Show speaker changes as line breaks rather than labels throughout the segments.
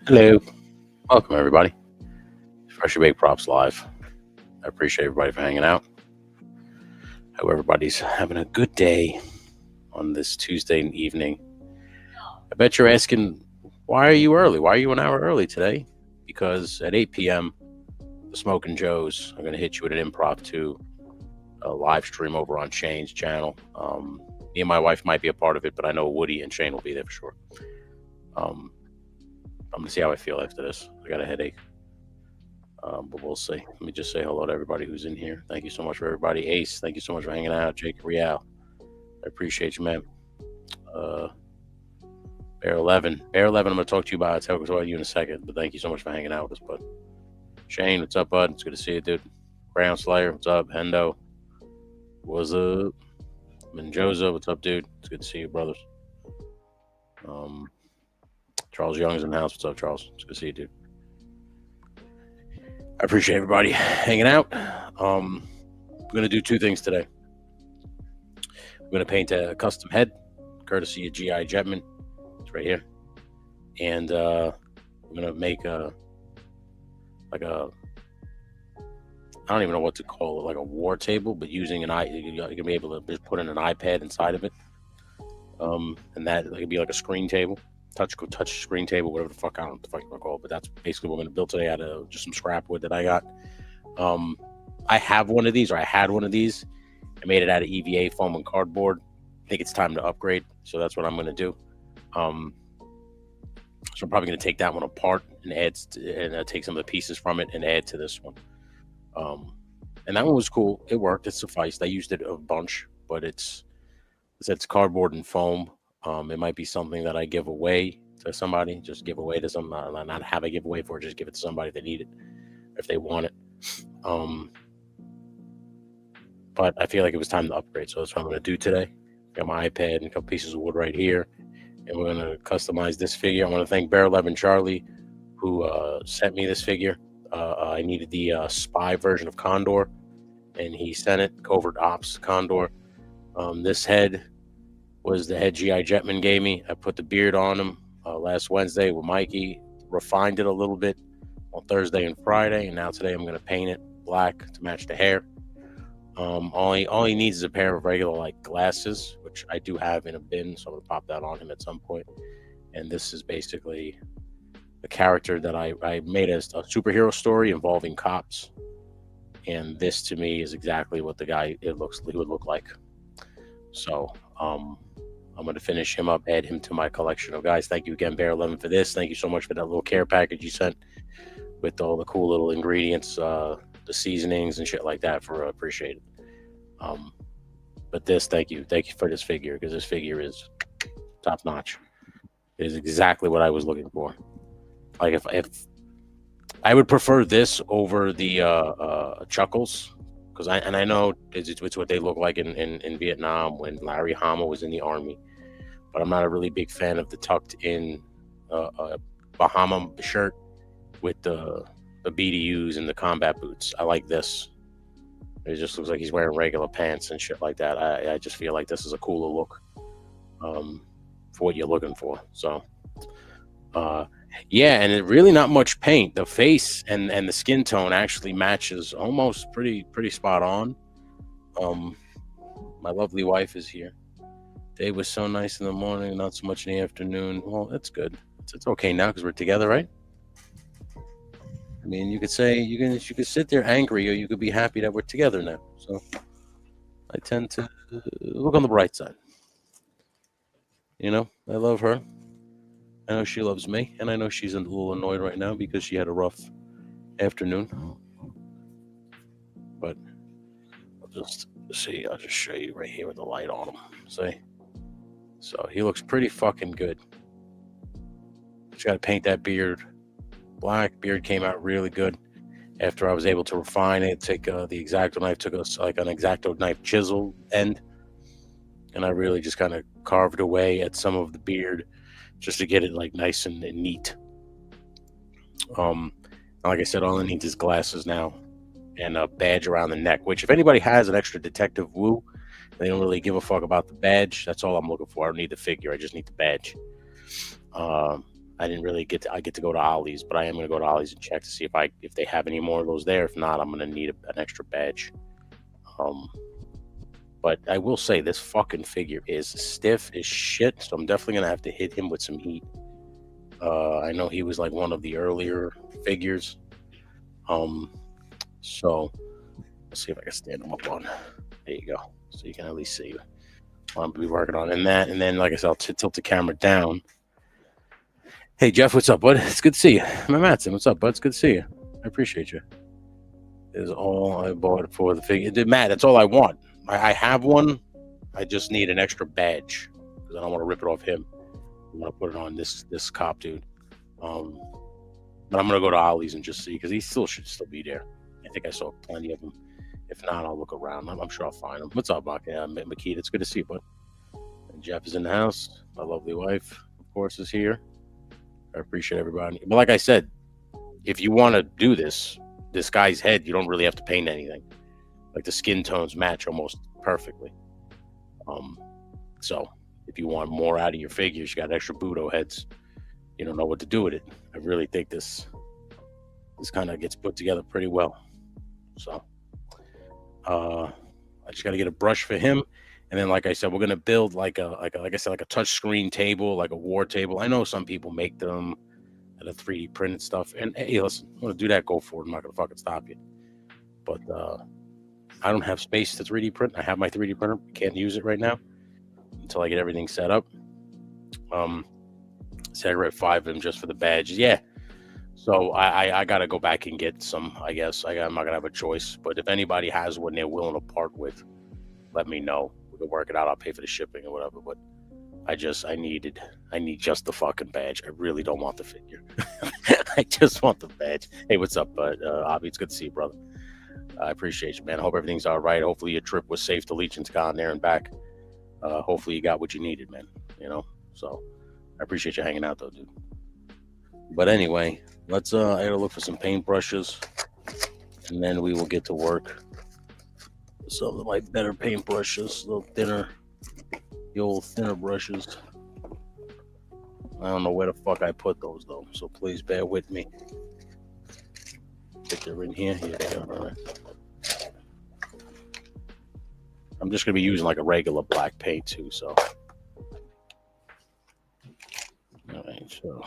Hello. Welcome, everybody. Freshly Baked Props Live. I appreciate everybody for hanging out. Hope everybody's having a good day on this Tuesday evening. I bet you're asking, why are you early? Why are you an hour early today? Because at 8 p.m., the Smoking Joes are going to hit you with an improv to a live stream over on Shane's channel. Me and my wife might be a part of it, but I know Woody and Shane will be there for sure. I'm going to see how I feel after this. I got a headache. But we'll see. Let me just say hello to everybody who's in here. Thank you so much for everybody. Ace, thank you so much for hanging out. Jake Real, I appreciate you, man. Bear 11. Bear 11, I'm going to talk to you about. I'll talk about you in a second. But thank you so much for hanging out with us, bud. Shane, what's up, bud? It's good to see you, dude. Brown Slayer, what's up? Hendo, what's up? Menjoza, what's up, dude? It's good to see you, brothers. Charles Young's in the house. What's up, Charles? It's good to see you, dude. I appreciate everybody hanging out. We're going to do two things today. We're going to paint a custom head, courtesy of G.I. Jetman. It's right here. And we're going to make I don't even know what to call it, like a war table, but using you're going to be able to just put in an iPad inside of it. And that could be like a screen table. Touch screen table, whatever the fuck, I don't know what the fuck you want to call it, but that's basically what we're going to build today out of just some scrap wood that I got. I have one of these, or I had one of these. I made it out of EVA foam and cardboard. I think it's time to upgrade, so that's what I'm going to do. So I'm probably going to take that one apart and take some of the pieces from it and add to this one. And that one was cool. It worked. It sufficed. I used it a bunch, but it's cardboard and foam. It might be something that I give away to somebody, just give away to some, not have a giveaway for it, just give it to somebody that need it, if they want it. But I feel like it was time to upgrade, so that's what I'm going to do today. Got my iPad and a couple pieces of wood right here, and we're going to customize this figure. I want to thank Bear 11 Charlie, who sent me this figure. I needed the spy version of Condor, and he sent it, Covert Ops Condor. This head was the head G.I. Jetman gave me. I put the beard on him last Wednesday with Mikey, refined it a little bit on Thursday and Friday, and now today I'm going to paint it black to match the hair. All he needs is a pair of regular glasses, which I do have in a bin, so I'm going to pop that on him at some point. And this is basically the character that I made a superhero story involving cops, and this to me is exactly what the guy he would look like. So I'm going to finish him up, add him to my collection of guys. Thank you again, Bear 11, for this. Thank you so much for that little care package you sent with all the cool little ingredients, the seasonings and shit like that. Appreciate it. But thank you for this figure, because this figure is top notch. It is exactly what I was looking for. Like if I would prefer this over the Chuckles. Because I know it's what they look like in Vietnam when Larry Hama was in the army, but I'm not a really big fan of the tucked in Bahama shirt with the BDUs and the combat boots. I like this. It just looks like he's wearing regular pants and shit like that. I just feel like this is a cooler look for what you're looking for. So yeah, and it really not much paint. The face and the skin tone actually matches almost pretty spot on. My lovely wife is here. Day was so nice in the morning, not so much in the afternoon. Well, that's good. It's okay now because we're together, right? I mean, you could say you could sit there angry, or you could be happy that we're together now. So I tend to look on the bright side. You know, I love her. I know she loves me, and I know she's a little annoyed right now because she had a rough afternoon. But I'll just show you right here with the light on him. See? So he looks pretty fucking good. Just got to paint that beard black. Beard came out really good after I was able to refine it. Take the X-Acto knife, took an X-Acto knife chisel end, and I really just kind of carved away at some of the beard, just to get it nice and neat. Like I said, all it needs is glasses now and a badge around the neck, which if anybody has an extra detective woo, they don't really give a fuck about the badge. That's all I'm looking for. I don't need the figure. I just need the badge. I didn't really I get to go to Ollie's, but I am gonna go to Ollie's and check to see if they have any more of those there. If not, I'm gonna need an extra badge. But I will say this fucking figure is stiff as shit, so I'm definitely gonna have to hit him with some heat. I know he was like one of the earlier figures. So let's see if I can stand him up on. There you go, so you can at least see what I'm be working on. And then like I said, I'll tilt the camera down. Hey Jeff, what's up, bud? It's good to see you. My Matson, what's up, bud? It's good to see you. I appreciate you. Is all I bought for the figure. Matt, that's all I want. I have one. I just need an extra badge because I don't want to rip it off him. I'm gonna put it on this cop dude. But I'm gonna go to Ollie's and just see because he should still be there. I think I saw plenty of them. If not, I'll look around. I'm sure I'll find them. What's up, Mark? Yeah, Makita. It's good to see you, bud. And Jeff is in the house. My lovely wife, of course, is here. I appreciate everybody. But like I said, if you want to do this guy's head, you don't really have to paint anything. Like the skin tones match almost perfectly. So if you want more out of your figures, you got extra Budo heads. You don't know what to do with it. I really think this kind of gets put together pretty well. So I just got to get a brush for him, and then like I said, we're gonna build like a touch screen table, like a war table. I know some people make them at a 3D printed stuff, and hey, listen, I want to do that, go for it. I'm not gonna fucking stop you, but I don't have space to 3D print. I have my 3D printer, can't use it right now until I get everything set up. So I read 5 of them just for the badges. Yeah. So I got to go back and get some, I guess. I'm not going to have a choice. But if anybody has one they're willing to part with, let me know. We can work it out. I'll pay for the shipping or whatever. But I need just the fucking badge. I really don't want the figure. I just want the badge. Hey, what's up, Avi? It's good to see you, brother. I appreciate you, man. I hope everything's all right. Hopefully your trip was safe to Legion's Con there and back. Hopefully you got what you needed, man. You know? So I appreciate you hanging out, though, dude. But anyway, let's I gotta look for some paintbrushes, and then we will get to work. Some of my better paintbrushes, a little thinner, the old thinner brushes. I don't know where the fuck I put those though, so please bear with me. If they're in here, here they are. All right. I'm just gonna be using like a regular black paint too, so. All right, so.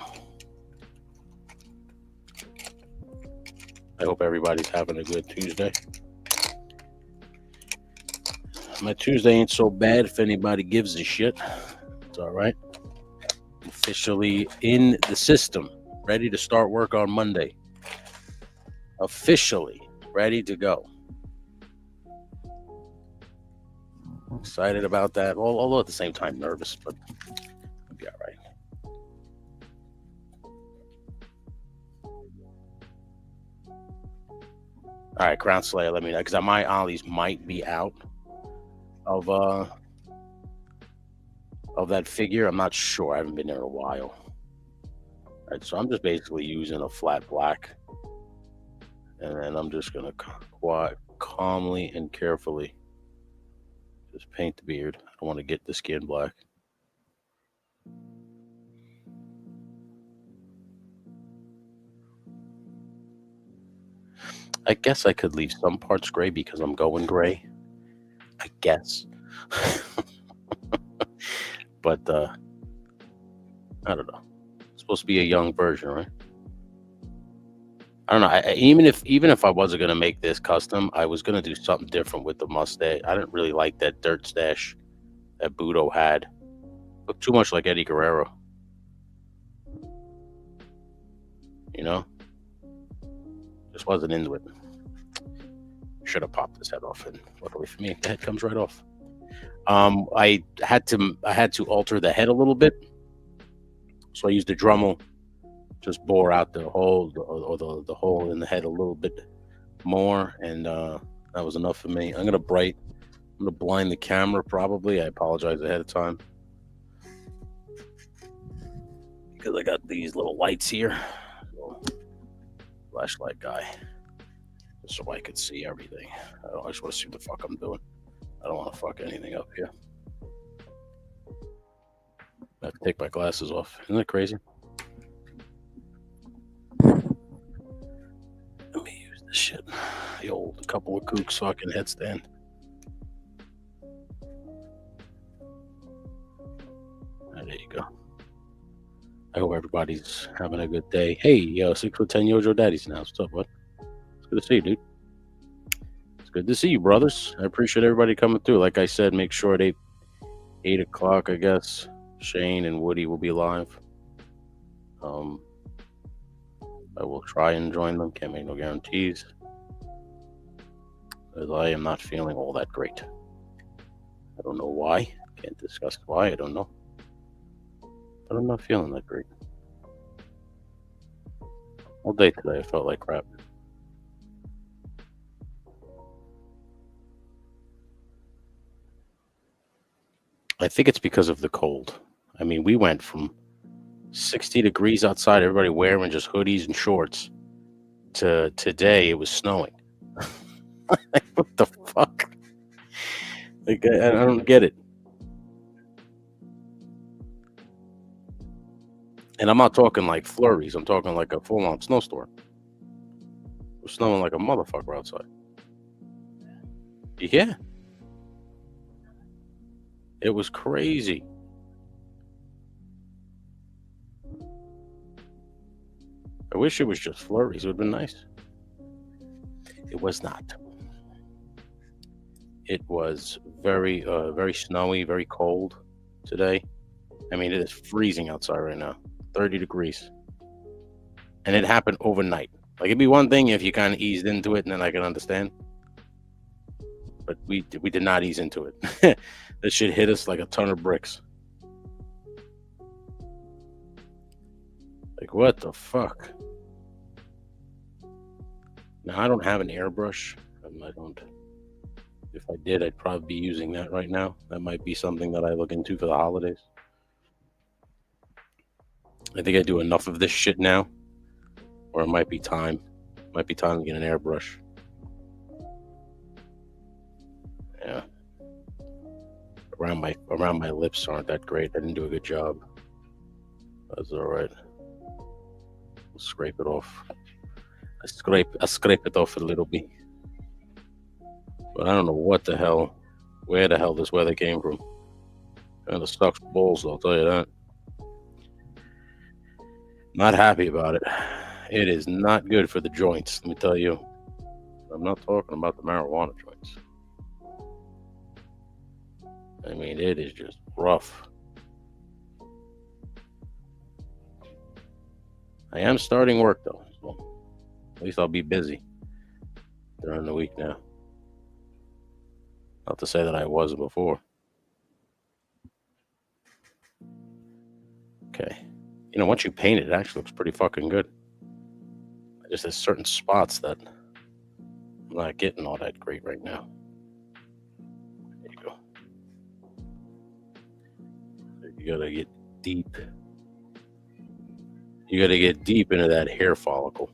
I hope everybody's having a good Tuesday. My Tuesday ain't so bad if anybody gives a shit. It's all right. Officially in the system, ready to start work on Monday. Officially ready to go. Excited about that. Although at the same time nervous, but it'll be all right. All right, Crown Slayer, let me know because my Ollie's might be out of that figure. I'm not sure. I haven't been there in a while. All right, so I'm just basically using a flat black, and then I'm just gonna quite calmly and carefully just paint the beard. I don't want to get the skin black. I guess I could leave some parts gray because I'm going gray. I guess. But I don't know. It's supposed to be a young version, right? I don't know. Even if I wasn't gonna make this custom, I was gonna do something different with the mustache. I didn't really like that dirt stash that Budo had. Looked too much like Eddie Guerrero. You know? Just wasn't into it. Should have popped his head off, and luckily for me, the head comes right off. I had to alter the head a little bit, so I used the Dremel, just bore out the hole or the hole in the head a little bit more, and that was enough for me. I'm gonna blind the camera probably. I apologize ahead of time because I got these little lights here. Flashlight guy, so I could see everything. I just want to see what the fuck I'm doing. I don't want to fuck anything up here. I have to take my glasses off. Isn't that crazy? couple of kooks fucking headstand. There you go. I hope everybody's having a good day. Hey, yo, 6'10" Yojo Daddy's now. What's up, bud? It's good to see you, dude. It's good to see you, brothers. I appreciate everybody coming through. Like I said, make sure at 8 o'clock, I guess, Shane and Woody will be live. I will try and join them. Can't make no guarantees, as I am not feeling all that great. I don't know why. Can't discuss why. I don't know. But I'm not feeling that great. All day today, I felt like crap. I think it's because of the cold. I mean, we went from 60 degrees outside, everybody wearing just hoodies and shorts, to today it was snowing. What the fuck? Like, I don't get it. And I'm not talking like flurries. I'm talking like a full-on snowstorm. It was snowing like a motherfucker outside. Yeah. It was crazy. I wish it was just flurries. It would have been nice. It was not. It was very, very snowy, very cold today. I mean, it is freezing outside right now. 30 degrees. And it happened overnight. Like, it'd be one thing if you kind of eased into it, and then I can understand. But we did not ease into it. That shit hit us like a ton of bricks. Like, what the fuck? Now, I don't have an airbrush. I don't. If I did, I'd probably be using that right now. That might be something that I look into for the holidays. I think I do enough of this shit now, or it might be time. Might be time to get an airbrush. Yeah. Around my lips aren't that great. I didn't do a good job. That's all right. We'll scrape it off. I scrape it off a little bit. But I don't know where the hell this weather came from. Kind of sucks balls, I'll tell you that. Not happy about it. It is not good for the joints, let me tell you. I'm not talking about the marijuana joints. I mean, it is just rough. I am starting work, though. So at least I'll be busy during the week now. Not to say that I wasn't before. Okay. You know, once you paint it, it actually looks pretty fucking good. Just there's certain spots that I'm not getting all that great right now. There you go. You gotta get deep. You gotta get deep into that hair follicle.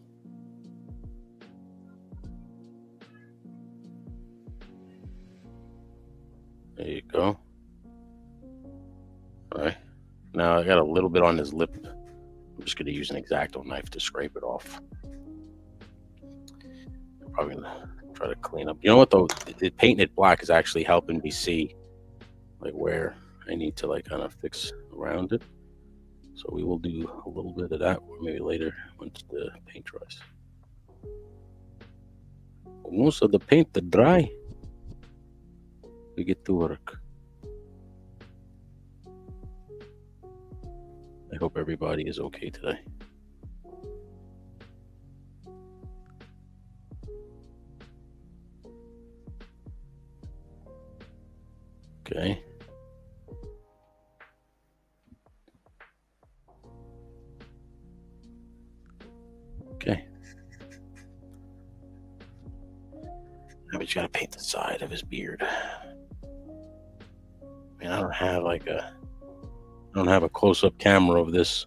There you go. All right. Now I got a little bit on his lip. I'm just gonna use an X-Acto knife to scrape it off. I'm probably gonna try to clean up. You know what though? Painting it black is actually helping me see like where I need to like kind of fix around it. So we will do a little bit of that, or maybe later once the paint dries. Most of the paint to dry, we get to work. I hope everybody is okay today. Okay. Okay. Now we just gotta paint the side of his beard. I mean, I don't have a close-up camera of this.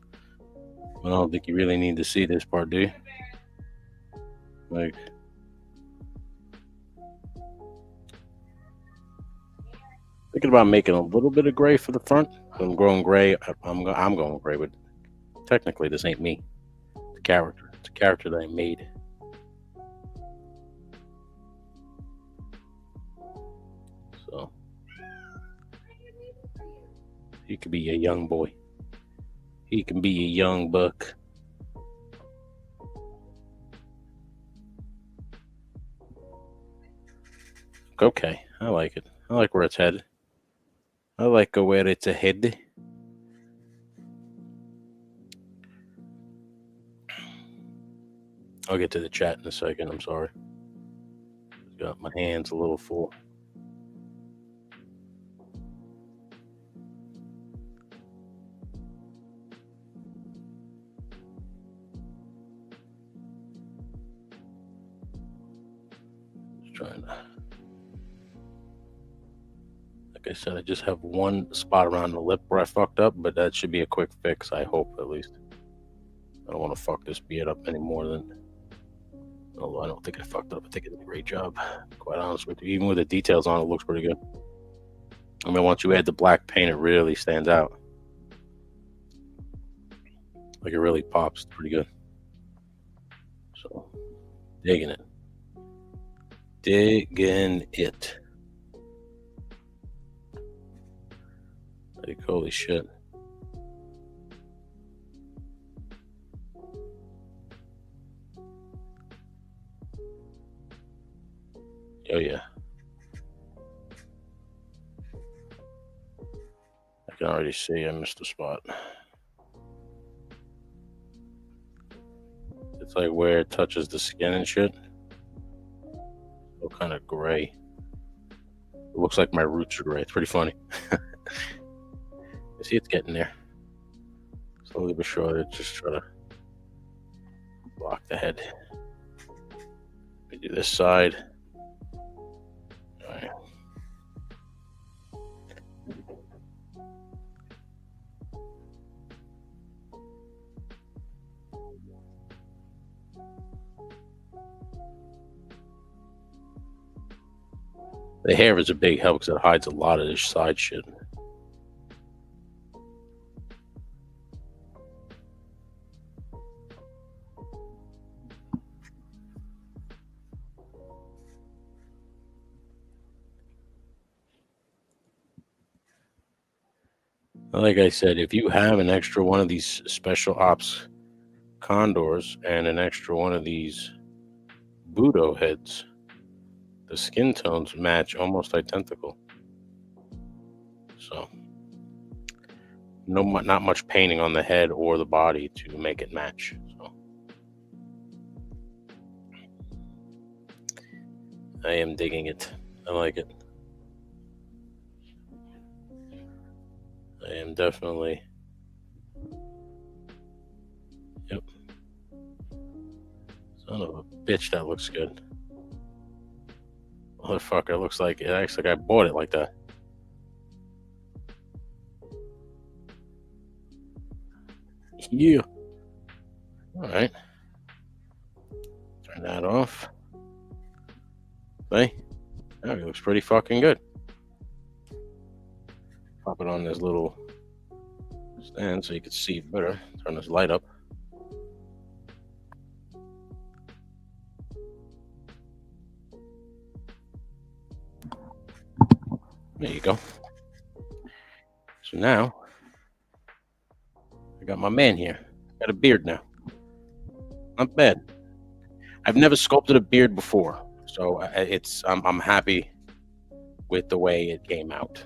I don't think you really need to see this part, do you? Like, thinking about making a little bit of gray for the front. I'm going gray. I'm going gray, but technically this ain't me. It's a character. It's a character that I made. He could be a young boy. He can be a young buck. Okay, I like it. I like where it's headed. I like where it's ahead. I'll get to the chat in a second. I'm sorry. Got my hands a little full. Just trying to. Like I said, I just have one spot around the lip where I fucked up, but that should be a quick fix, I hope, at least. I don't want to fuck this beard up any more than... Although I don't think I fucked up. I think I did a great job, quite honest with you. Even with the details on it, looks pretty good. I mean, once you add the black paint, it really stands out. Like, it really pops pretty good. So, digging it. Digging it. Like, holy shit. Oh, yeah. I can already see I missed a spot. It's like where it touches the skin and shit. So kind of gray. It looks like my roots are gray. It's pretty funny. You see, it's getting there. Slowly but surely, just try to block the head. We do this side. All right. The hair is a big help because it hides a lot of this side shit. Like I said, if you have an extra one of these special ops condors and an extra one of these Budo heads, the skin tones match almost identical. So, not much painting on the head or the body to make it match. So, I am digging it. I like it. I am definitely. Yep. Son of a bitch, that looks good. Motherfucker, it looks like it acts like I bought it like that. Yeah. Alright. Turn that off. See? Now it looks pretty fucking good. Pop it on this little stand so you can see it better. Turn this light up. There you go. So now, I got my man here. Got a beard now. Not bad. I've never sculpted a beard before, so I'm happy with the way it came out.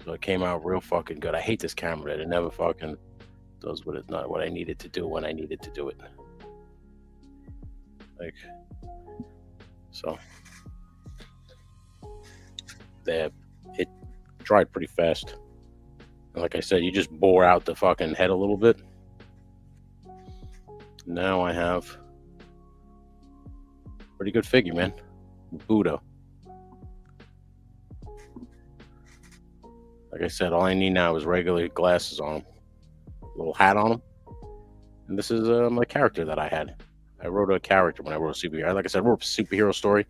So it came out real fucking good. I hate this camera that it never fucking does what I needed to do when I needed to do it. Like, so it dried pretty fast. And like I said, you just bore out the fucking head a little bit. Now I have a pretty good figure, man. Budo. Like I said, all I need now is regular glasses on him, a little hat on him, and this is my character that I had. I wrote a character when I wrote a superhero. Like I said, I wrote a superhero story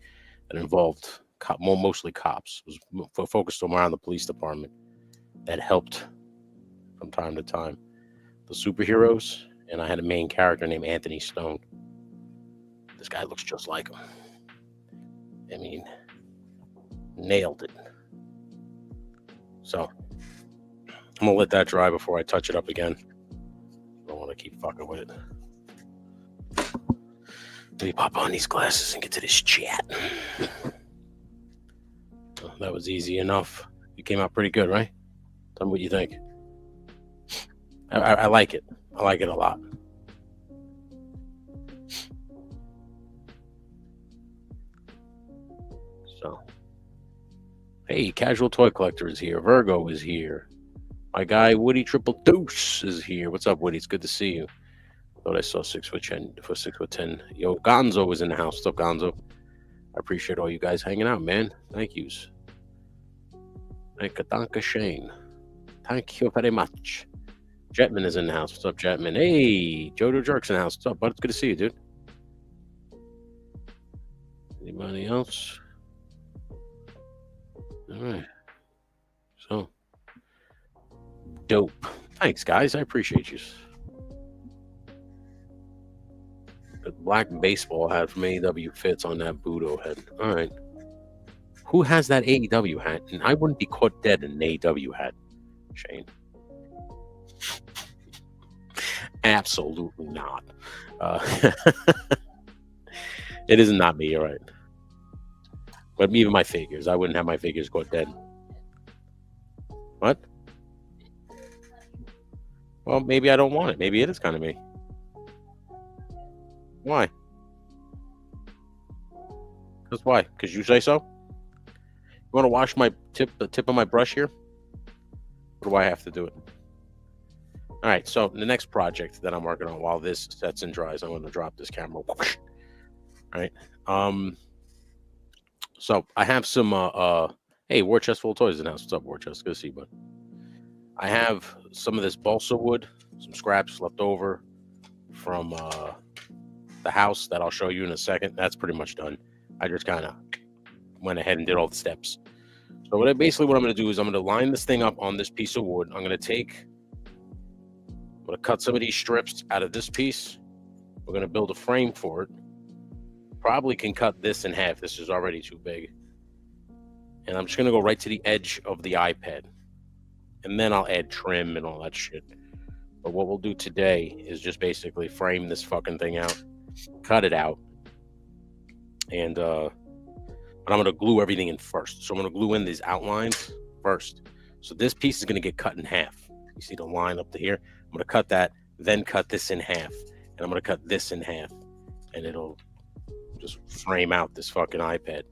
that involved mostly cops. It was focused around the police department that helped from time to time the superheroes, and I had a main character named Anthony Stone. This guy looks just like him. I mean, nailed it. So I'm gonna let that dry before I touch it up again. I don't want to keep fucking with it. Let me pop on these glasses and get to this chat. Oh, that was easy enough. You came out pretty good, right? Tell me what you think. I like it. I like it a lot. So, hey, Casual Toy Collector is here. Virgo is here. My guy Woody Triple Deuce is here. What's up, Woody? It's good to see you. Thought I saw 6'10" for 6'10". Yo, Gonzo was in the house. What's up, Gonzo? I appreciate all you guys hanging out, man. Thank yous. Danke Shane. Thank you very much. Jetman is in the house. What's up, Jetman? Hey, Jodo Jerk's in the house. What's up, bud? It's good to see you, dude. Anybody else? All right. So, dope. Thanks, guys. I appreciate you. The black baseball hat from AEW fits on that Budo head. All right. Who has that AEW hat? And I wouldn't be caught dead in an AEW hat, Shane. Absolutely not. It is not me, you're right. But even my figures, I wouldn't have my figures caught dead. What? Well, maybe I don't want it. Maybe it is kind of me. Why? Because why? Because you say so? You want to wash the tip of my brush here? Or do I have to do it? All right, so the next project that I'm working on while this sets and dries, I'm going to drop this camera. All right. So I have some, hey, War Chest Full of Toys in the house. What's up, War Chest? Good to see you, bud. I have some of this balsa wood, some scraps left over from the house that I'll show you in a second. That's pretty much done. I just kind of went ahead and did all the steps. So what I'm going to do is I'm going to line this thing up on this piece of wood. I'm going to cut some of these strips out of this piece. We're going to build a frame for it. Probably can cut this in half. This is already too big. And I'm just going to go right to the edge of the iPad. And then I'll add trim and all that shit. But what we'll do today is just basically frame this fucking thing out, cut it out, and but I'm going to glue everything in first. So I'm going to glue in these outlines first. So this piece is going to get cut in half. You see the line up to here? I'm going to cut that, then cut this in half. And I'm going to cut this in half. And it'll just frame out this fucking iPad.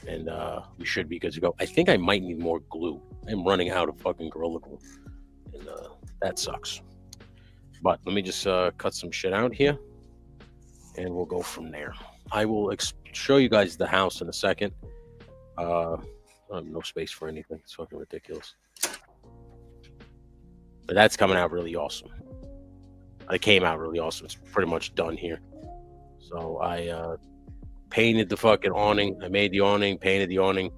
And we should be good to go. I think I might need more glue. I'm running out of fucking Gorilla Glue. And that sucks. But let me just cut some shit out here. And we'll go from there. I will show you guys the house in a second. I have no space for anything. It's fucking ridiculous. But that's coming out really awesome. It came out really awesome. It's pretty much done here. So I painted the fucking awning. I made the awning, painted the awning.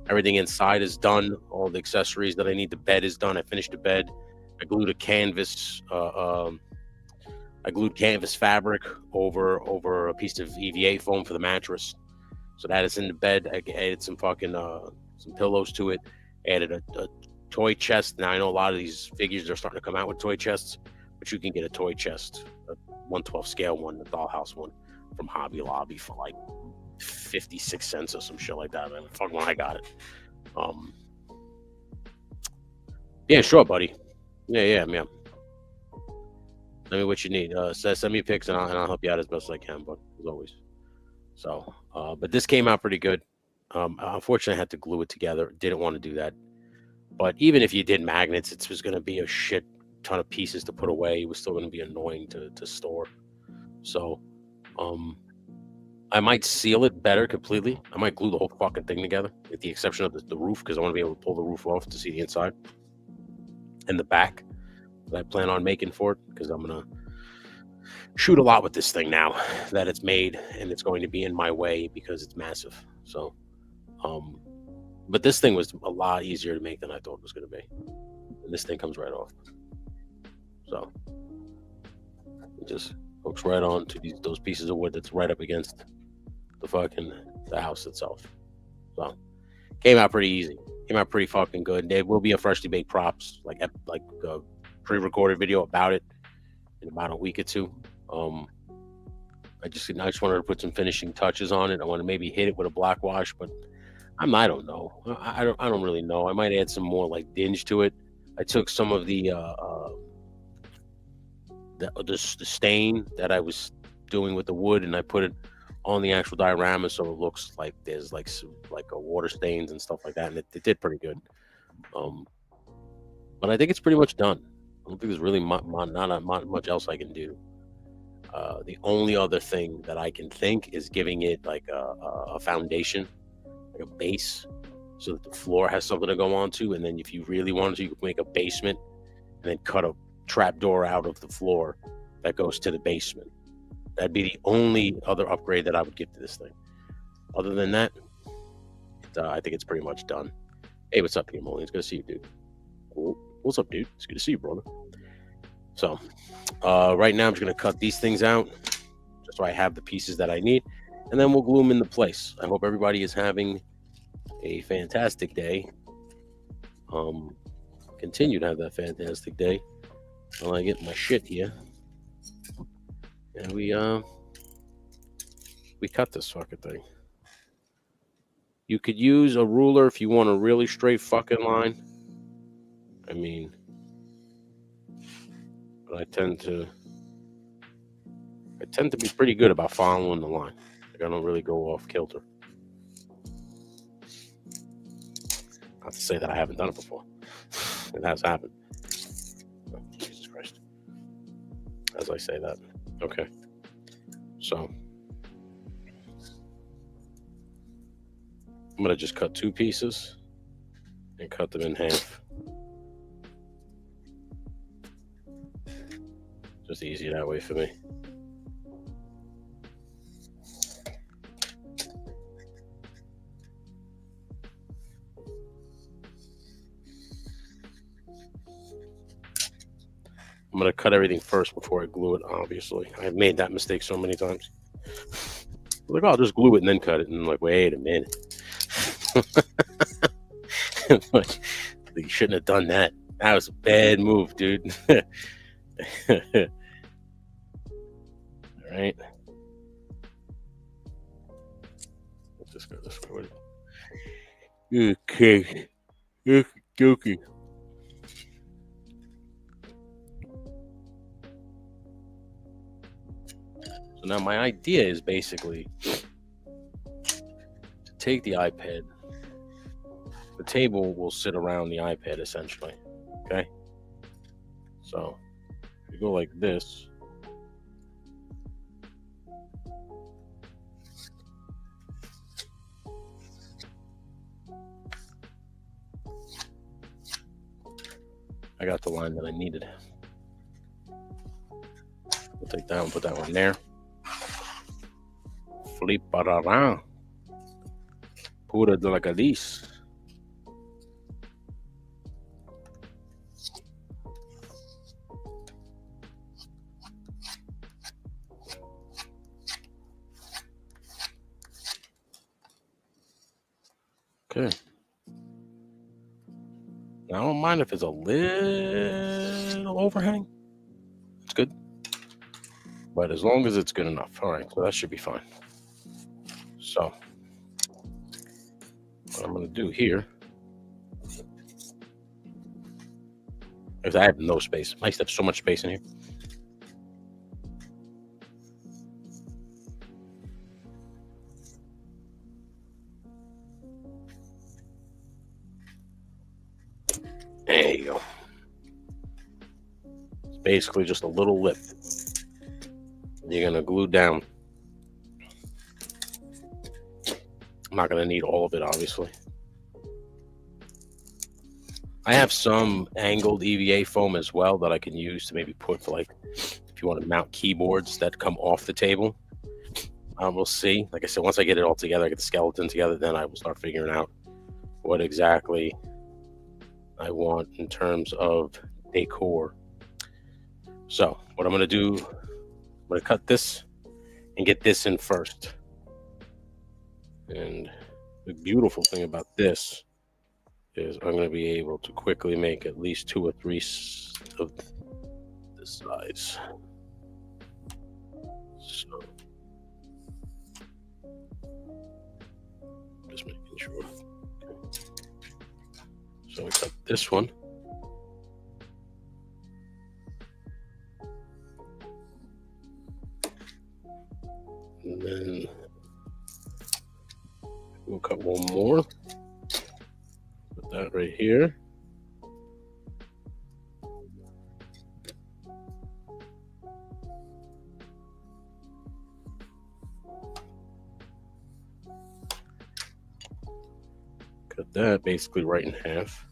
Everything inside is done. All the accessories that I need. The bed is done. I finished the bed. I glued a canvas. I glued canvas fabric over a piece of EVA foam for the mattress. So that is in the bed. I added some fucking some pillows to it. Added a toy chest. Now I know a lot of these figures are starting to come out with toy chests, but you can get a toy chest, a 1/12 scale one, the dollhouse one from Hobby Lobby for like 56 cents or some shit like that. Man, fuck when I got it. Yeah, sure, buddy. Yeah. Tell me what you need. Send me pics and I'll help you out as best as I can, but as always. So, but this came out pretty good. Unfortunately, I had to glue it together. Didn't want to do that. But even if you did magnets, it was going to be a shit ton of pieces to put away. It was still going to be annoying to store. So, I might seal it better completely. I might glue the whole fucking thing together, with the exception of the roof, because I want to be able to pull the roof off to see the inside and the back that I plan on making for it, because I'm going to shoot a lot with this thing now that it's made, and it's going to be in my way because it's massive. So, but this thing was a lot easier to make than I thought it was going to be. And this thing comes right off. So it just hooks right on to those pieces of wood that's right up against the house itself. So came out pretty easy. came out pretty fucking good. There will be a freshly baked props, like a pre-recorded video about it in about a week or two. I just wanted to put some finishing touches on it. I want to maybe hit it with a black wash, but I don't know. I don't really know. I might add some more like dinge to it. I took some of the stain that I was doing with the wood, and I put it on the actual diorama, so it looks like there's like a water stains and stuff like that, and it did pretty good. But I think it's pretty much done. I don't think there's really not much else I can do. The only other thing that I can think is giving it like a foundation, like a base, so that the floor has something to go onto. And then if you really wanted to, you could make a basement and then cut a trap door out of the floor that goes to the basement. That'd be the only other upgrade that I would give to this thing. Other than that, I think it's pretty much done. Hey, what's up, Peter Molly? It's good to see you, dude. Cool. What's up, dude? It's good to see you, brother. So, right now I'm just going to cut these things out just so I have the pieces that I need, and then we'll glue them into place. I hope everybody is having a fantastic day. Continue to have that fantastic day while I get my shit here. And we cut this fucking thing. You could use a ruler if you want a really straight fucking line. I mean, but I tend to be pretty good about following the line. Like I don't really go off kilter. Not to say that I haven't done it before. It has happened. Oh, Jesus Christ. As I say that. Okay. So I'm gonna just cut 2 pieces and cut them in half. Just easier that way for me. I'm going to cut everything first before I glue it, obviously. I've made that mistake so many times. Like, oh, I'll just glue it and then cut it. And I'm like, wait a minute. Like, you shouldn't have done that. That was a bad move, dude. All right. Let's just go this way. Okay. Okay. So now my idea is basically to take the iPad. The table will sit around the iPad essentially. Okay. So if you go like this. I got the line that I needed. I'll take that one, put that one there. Flip it around. Put it like this. Okay. I don't mind if it's a little overhang. It's good. But as long as it's good enough. All right, so that should be fine. So, what I'm going to do here, if I have no space, I used to have so much space in here. There you go. It's basically just a little lip. You're going to glue down. I'm not going to need all of it, obviously. I have some angled EVA foam as well that I can use to maybe put for, like, if you want to mount keyboards that come off the table. We'll see. Like I said, once I get it all together, I get the skeleton together, then I will start figuring out what exactly I want in terms of decor. So what I'm going to do, I'm going to cut this and get this in first. And the beautiful thing about this is I'm going to be able to quickly make at least 2 or 3 of this size. So just making sure. Okay. So we cut this one. And then we'll cut one more. Put that right here. Cut that basically right in half.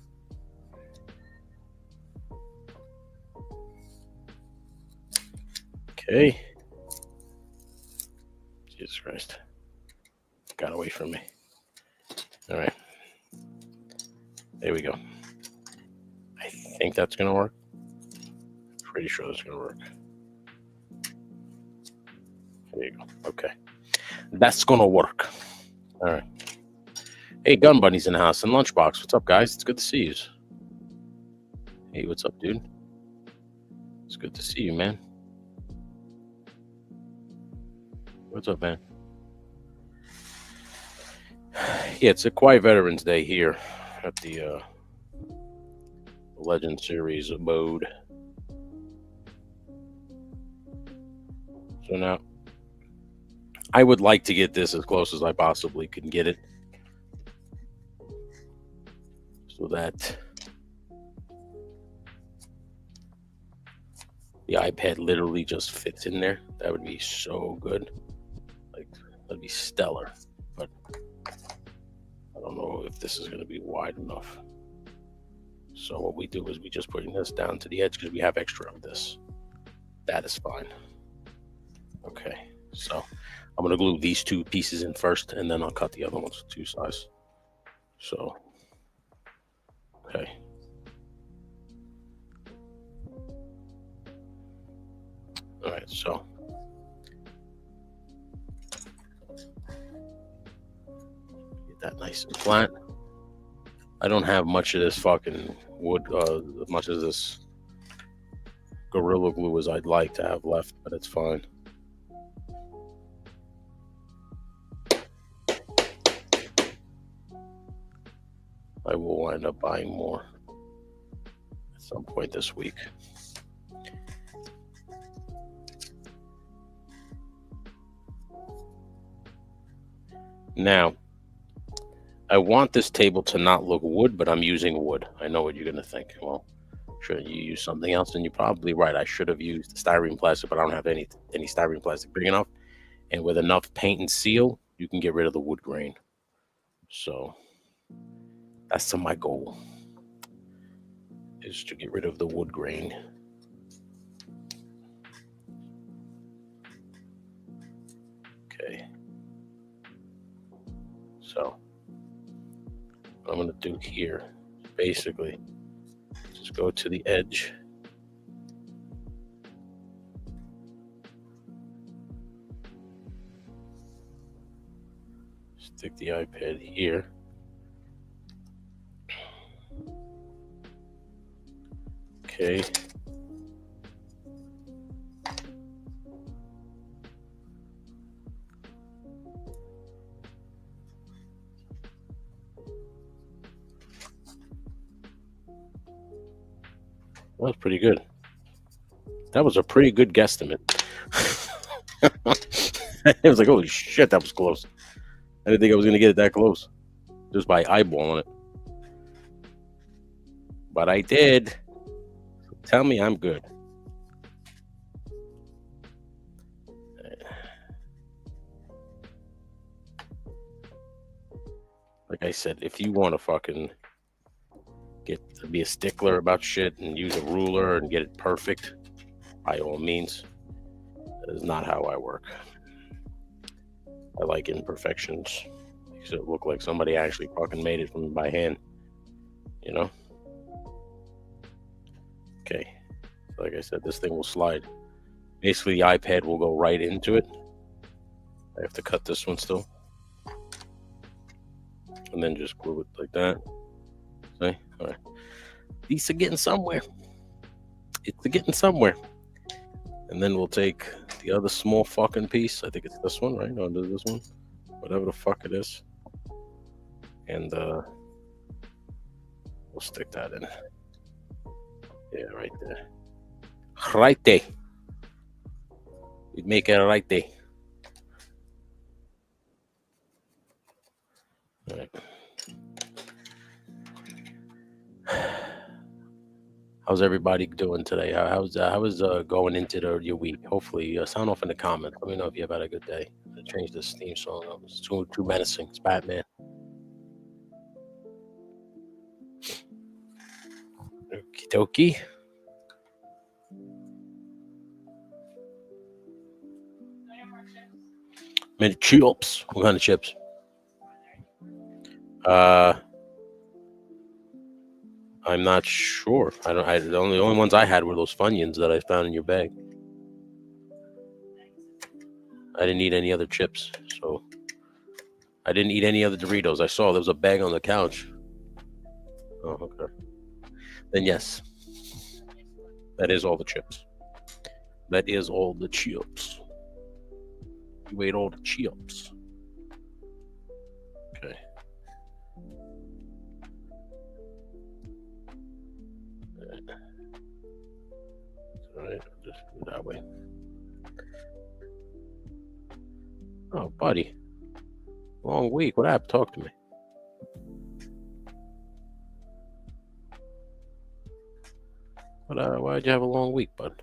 Okay. Jesus Christ. Got away from me. All right. There we go. I think that's going to work. Pretty sure that's going to work. There you go. Okay. That's going to work. All right. Hey, Gun Bunny's in the house and Lunchbox. What's up, guys? It's good to see you. Hey, what's up, dude? It's good to see you, man. What's up, man? Yeah, it's a Quiet Veterans Day here at the Legend Series abode. So now, I would like to get this as close as I possibly can get it, so that the iPad literally just fits in there. That would be so good. Like, that'd be stellar. But I don't know if this is going to be wide enough. So what we do is we just put this down to the edge because we have extra of this. That is fine. Okay, so I'm going to glue these 2 pieces in first, and then I'll cut the other ones 2 size. So, okay. All right, so get that nice and flat. I don't have much of this fucking wood, much of this Gorilla Glue as I'd like to have left, but it's fine. I will wind up buying more at some point this week. Now, I want this table to not look wood, but I'm using wood. I know what you're going to think. Well, shouldn't you use something else? And you're probably right. I should have used styrene plastic, but I don't have any styrene plastic big enough. And with enough paint and seal, you can get rid of the wood grain. So that's my goal, is to get rid of the wood grain. Okay. So what I'm going to do here, basically, just go to the edge. Stick the iPad here. Okay. That was pretty good. That was a pretty good guesstimate. It was like, holy shit, that was close. I didn't think I was going to get it that close just by eyeballing it. But I did. So tell me I'm good. Like I said, if you want to fucking be a stickler about shit and use a ruler and get it perfect, by all means. That is not how I work. I like imperfections. Makes it look like somebody actually fucking made it from by hand. You know? Okay. Like I said, this thing will slide. Basically, the iPad will go right into it. I have to cut this one still. And then just glue it like that. Okay. All right. These are getting somewhere. It's getting somewhere. And then we'll take the other small fucking piece. I think it's this one, right? Under this one. Whatever the fuck it is. And we'll stick that in. Yeah, right there. Right there. We'd make it right there. All right. How's everybody doing today? How's going into your week? Hopefully, sound off in the comments. Let me know if you have had a good day. I changed this theme song up. It's too menacing. It's Batman. Okie dokie. Many chips. What kind of chips? I'm not sure. The only ones I had were those Funyuns that I found in your bag. I didn't eat any other chips, so I didn't eat any other Doritos. I saw there was a bag on the couch. Oh, okay. Then yes, that is all the chips. That is all the chips. You ate all the chips. Okay. All right, just do it that way. Oh, buddy. Long week. What happened? Talk to me. But why'd you have a long week, bud?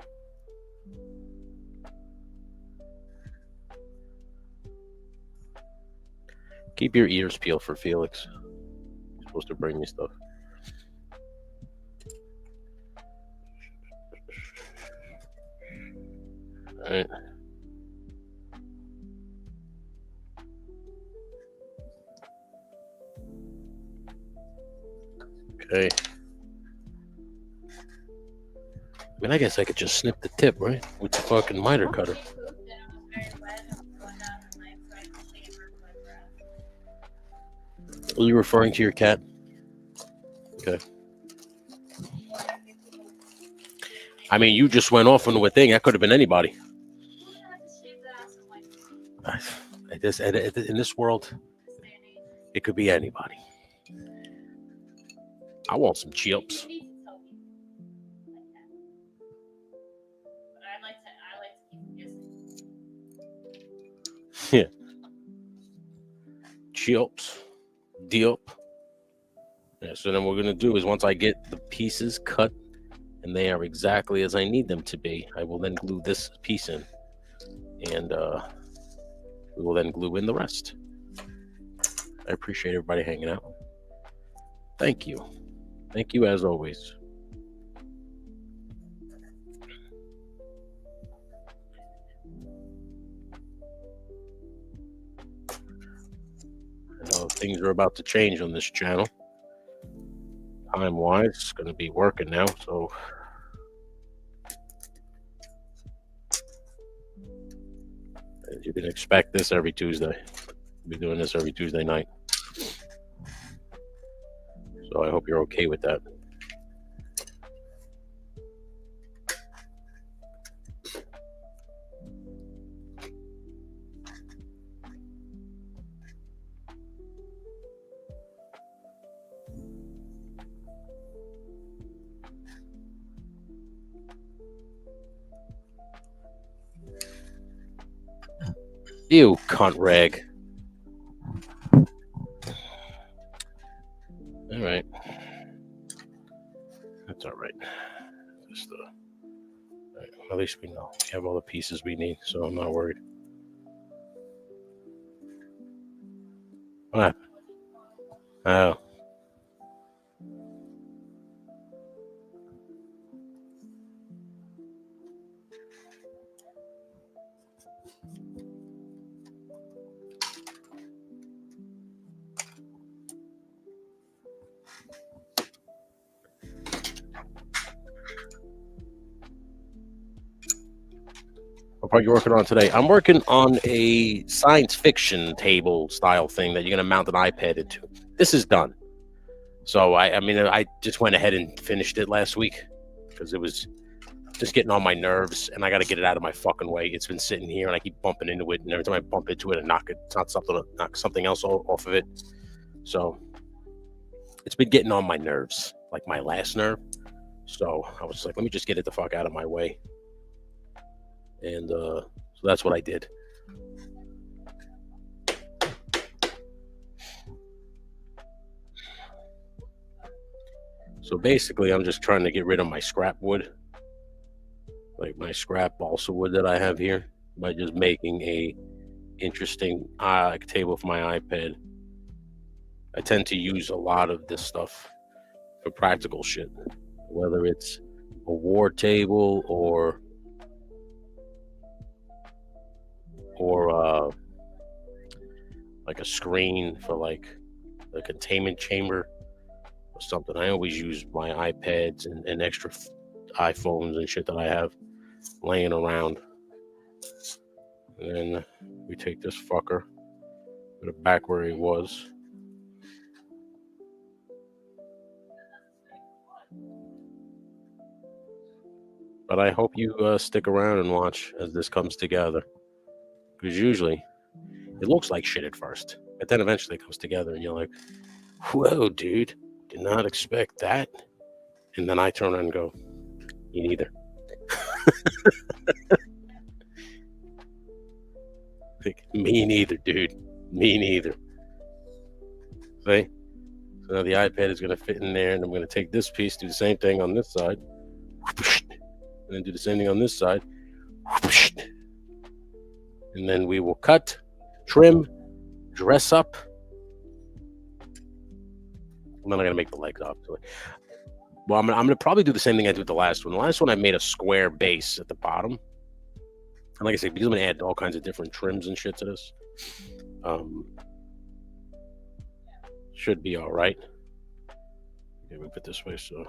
Keep your ears peeled for Felix. He's supposed to bring me stuff. All right. Okay. I mean, I guess I could just snip the tip, right? With the fucking miter cutter. Are you referring to your cat? Okay. I mean, you just went off into a thing. That could have been anybody. In this world, it could be anybody. I want some chips. Yeah. Chips. Dip. Yeah, so then what we're going to do is once I get the pieces cut and they are exactly as I need them to be, I will then glue this piece in. And we will then glue in the rest. I appreciate everybody hanging out. Thank you. Thank you as always. I know things are about to change on this channel. Time-wise, it's going to be working now, so you can expect this every Tuesday. We'll be doing this every Tuesday night. So I hope you're okay with that. Ew, cunt rag. All right. That's all right. Just, all right. At least we know we have all the pieces we need, so I'm not worried. What happened? Oh. What part are you working on today? I'm working on a science fiction table style thing that you're going to mount an iPad into. This is done. So I mean, I just went ahead and finished it last week because it was just getting on my nerves, and I got to get it out of my fucking way. It's been sitting here, and I keep bumping into it, and every time I bump into it, I knock it. It's not something to knock something else off of it. So it's been getting on my nerves, like my last nerve. So I was like, let me just get it the fuck out of my way, and so that's what I did. So basically, I'm just trying to get rid of my scrap wood, like my scrap balsa wood that I have here, by just making a interesting table for my iPad. I tend to use a lot of this stuff for practical shit, whether it's a war table or like a screen for like a containment chamber or something. I always use my iPads and extra iPhones and shit that I have laying around. And then we take this fucker, put it back where he was. But I hope you stick around and watch as this comes together, because usually it looks like shit at first, but then eventually it comes together and you're like, whoa, dude, did not expect that. And then I turn around and go, me neither. Like, me neither, dude. Me neither. See? So now the iPad is going to fit in there, and I'm going to take this piece, do the same thing on this side, and then do the same thing on this side. And then we will cut, trim, dress up. And then I'm going to make the legs up to it. Well, I'm going to probably do the same thing I did with the last one. The last one, I made a square base at the bottom. And like I said, because I'm going to add all kinds of different trims and shit to this, should be all right. Okay, move it this way. So,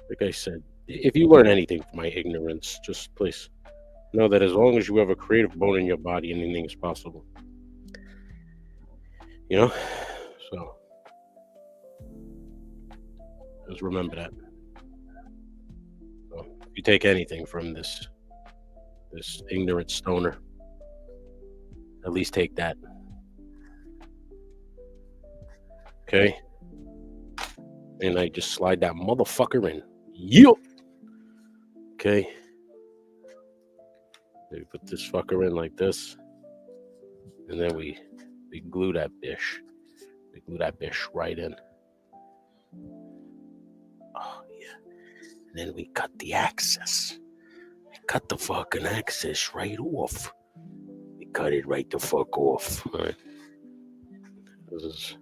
like I said, if you learn anything from my ignorance, just please know that as long as you have a creative bone in your body, anything is possible. You know? So, just remember that. So, if you take anything from this ignorant stoner, at least take that. Okay? And I just slide that motherfucker in. Yup! Okay? We put this fucker in like this. And then we glue that bish. We glue that bish right in. Oh, yeah. And then we cut the access. We cut the fucking access right off. We cut it right the fuck off. All right. This is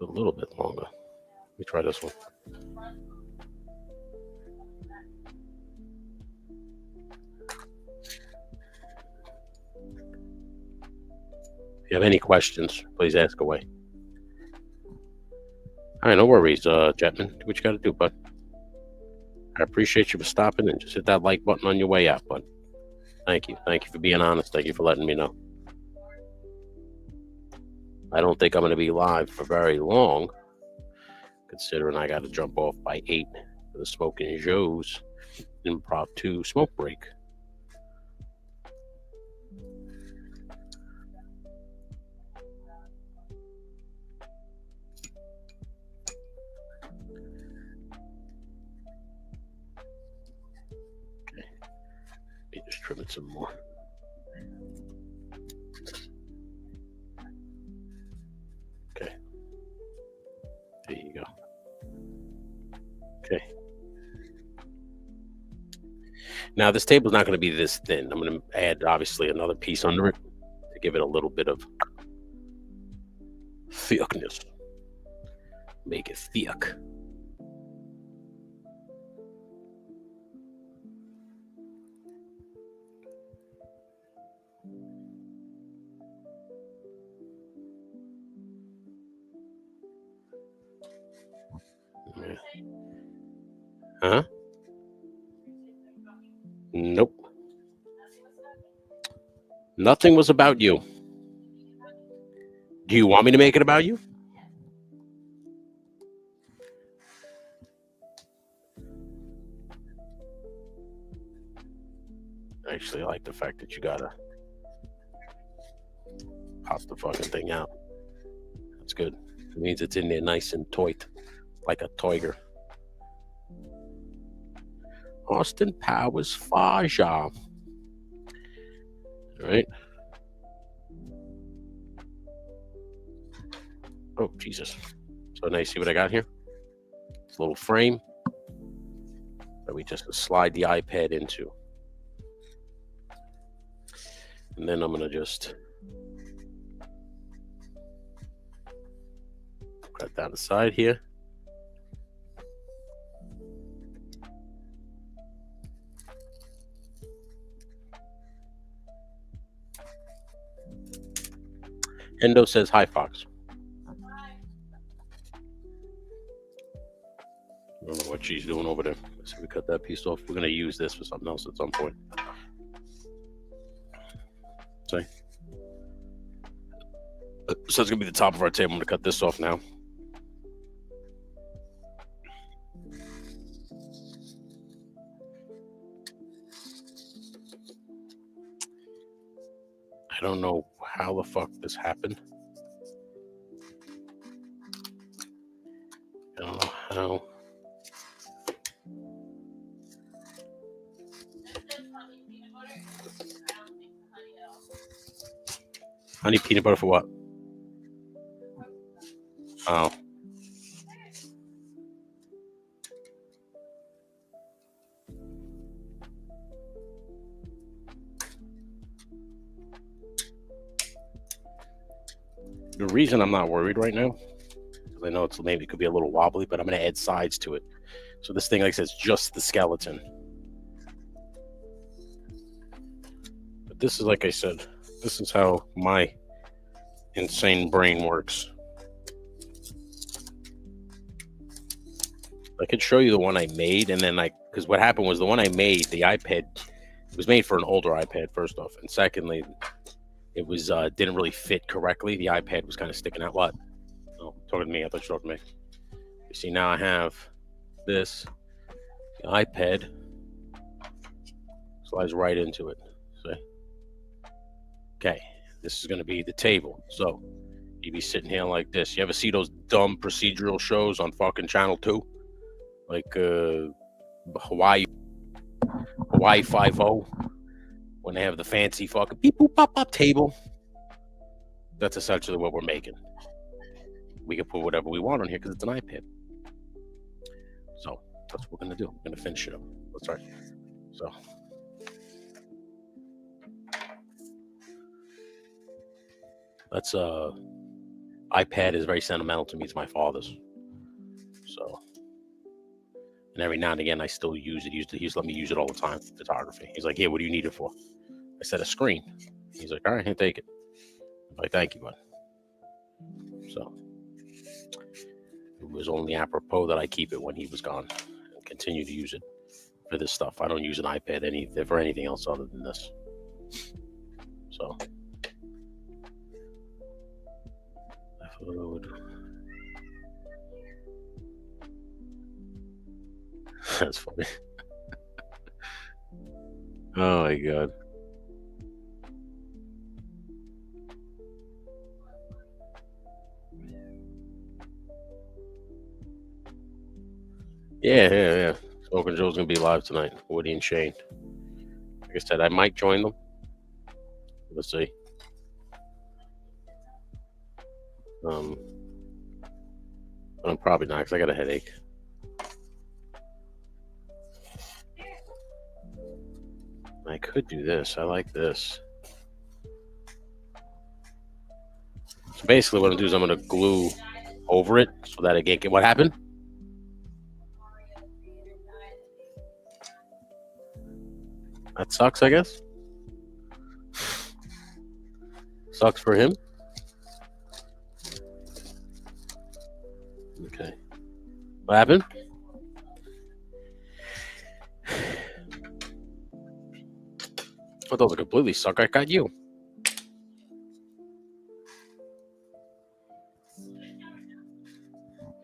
a little bit longer. Let me try this one. If you have any questions, please ask away. All right, no worries, Jetman. Do what you got to do, bud. I appreciate you for stopping, and just hit that like button on your way out, bud. Thank you. Thank you for being honest. Thank you for letting me know. I don't think I'm going to be live for very long, considering I got to jump off by 8 for the Smoking Joe's impromptu smoke break. Okay. Let me just trim it some more. Okay. There you go. Okay. Now, this table is not going to be this thin. I'm going to add, obviously, another piece under it to give it a little bit of thickness. Make it thick. Yeah. Huh? Nope. Nothing was about you. Do you want me to make it about you? I actually like the fact that you gotta pop the fucking thing out. That's good. It means it's in there nice and tight, like a tiger. Austin Powers Faja. All right. Oh, Jesus. So now you see what I got here? It's a little frame that we just slide the iPad into. And then I'm going to just cut down the side here. Endo says, hi, Fox. I don't know what she's doing over there. So we cut that piece off. We're going to use this for something else at some point. See? So it's going to be the top of our table. I'm going to cut this off now. I don't know how the fuck this happened. I don't know how. Honey peanut butter for what? Oh. The reason I'm not worried right now, because I know it's maybe it could be a little wobbly, but I'm going to add sides to it. So this thing, like I said, is just the skeleton. But this is, like I said, this is how my insane brain works. I could show you the one I made, and then because what happened was the one I made, the iPad, it was made for an older iPad, first off, and secondly, it was didn't really fit correctly. The iPad was kind of sticking out. What? Oh, talking to me. I thought you were talking to me. You see, now I have this. The iPad slides right into it. See? Okay, this is going to be the table. So you'd be sitting here like this. You ever see those dumb procedural shows on fucking Channel 2? Like Hawaii 5-0, when they have the fancy fucking beep boop pop pop table. That's essentially what we're making. We can put whatever we want on here because it's an iPad. So that's what we're gonna do. We're gonna finish it up. That's right. So that's iPad is very sentimental to me. It's my father's. So, and every now and again I still use it. He used to let me use it all the time for photography. He's like, "Yeah, what do you need it for?" I said, "A screen." He's like, "All right, here, take it." I'm like, "Thank you, bud." So it was only apropos that I keep it when he was gone and continue to use it for this stuff. I don't use an iPad for anything else other than this. So that's funny. Oh my god. Yeah. Smoke and Joe's gonna be live tonight. Woody and Shane. Like I said, I might join them. Let's see. But I'm probably not because I got a headache. I could do this. I like this. So basically what I'm going to do is I'm going to glue over it so that I can't get... What happened? That sucks, I guess. Sucks for him. Okay. What happened? I thought it completely suck. I got you.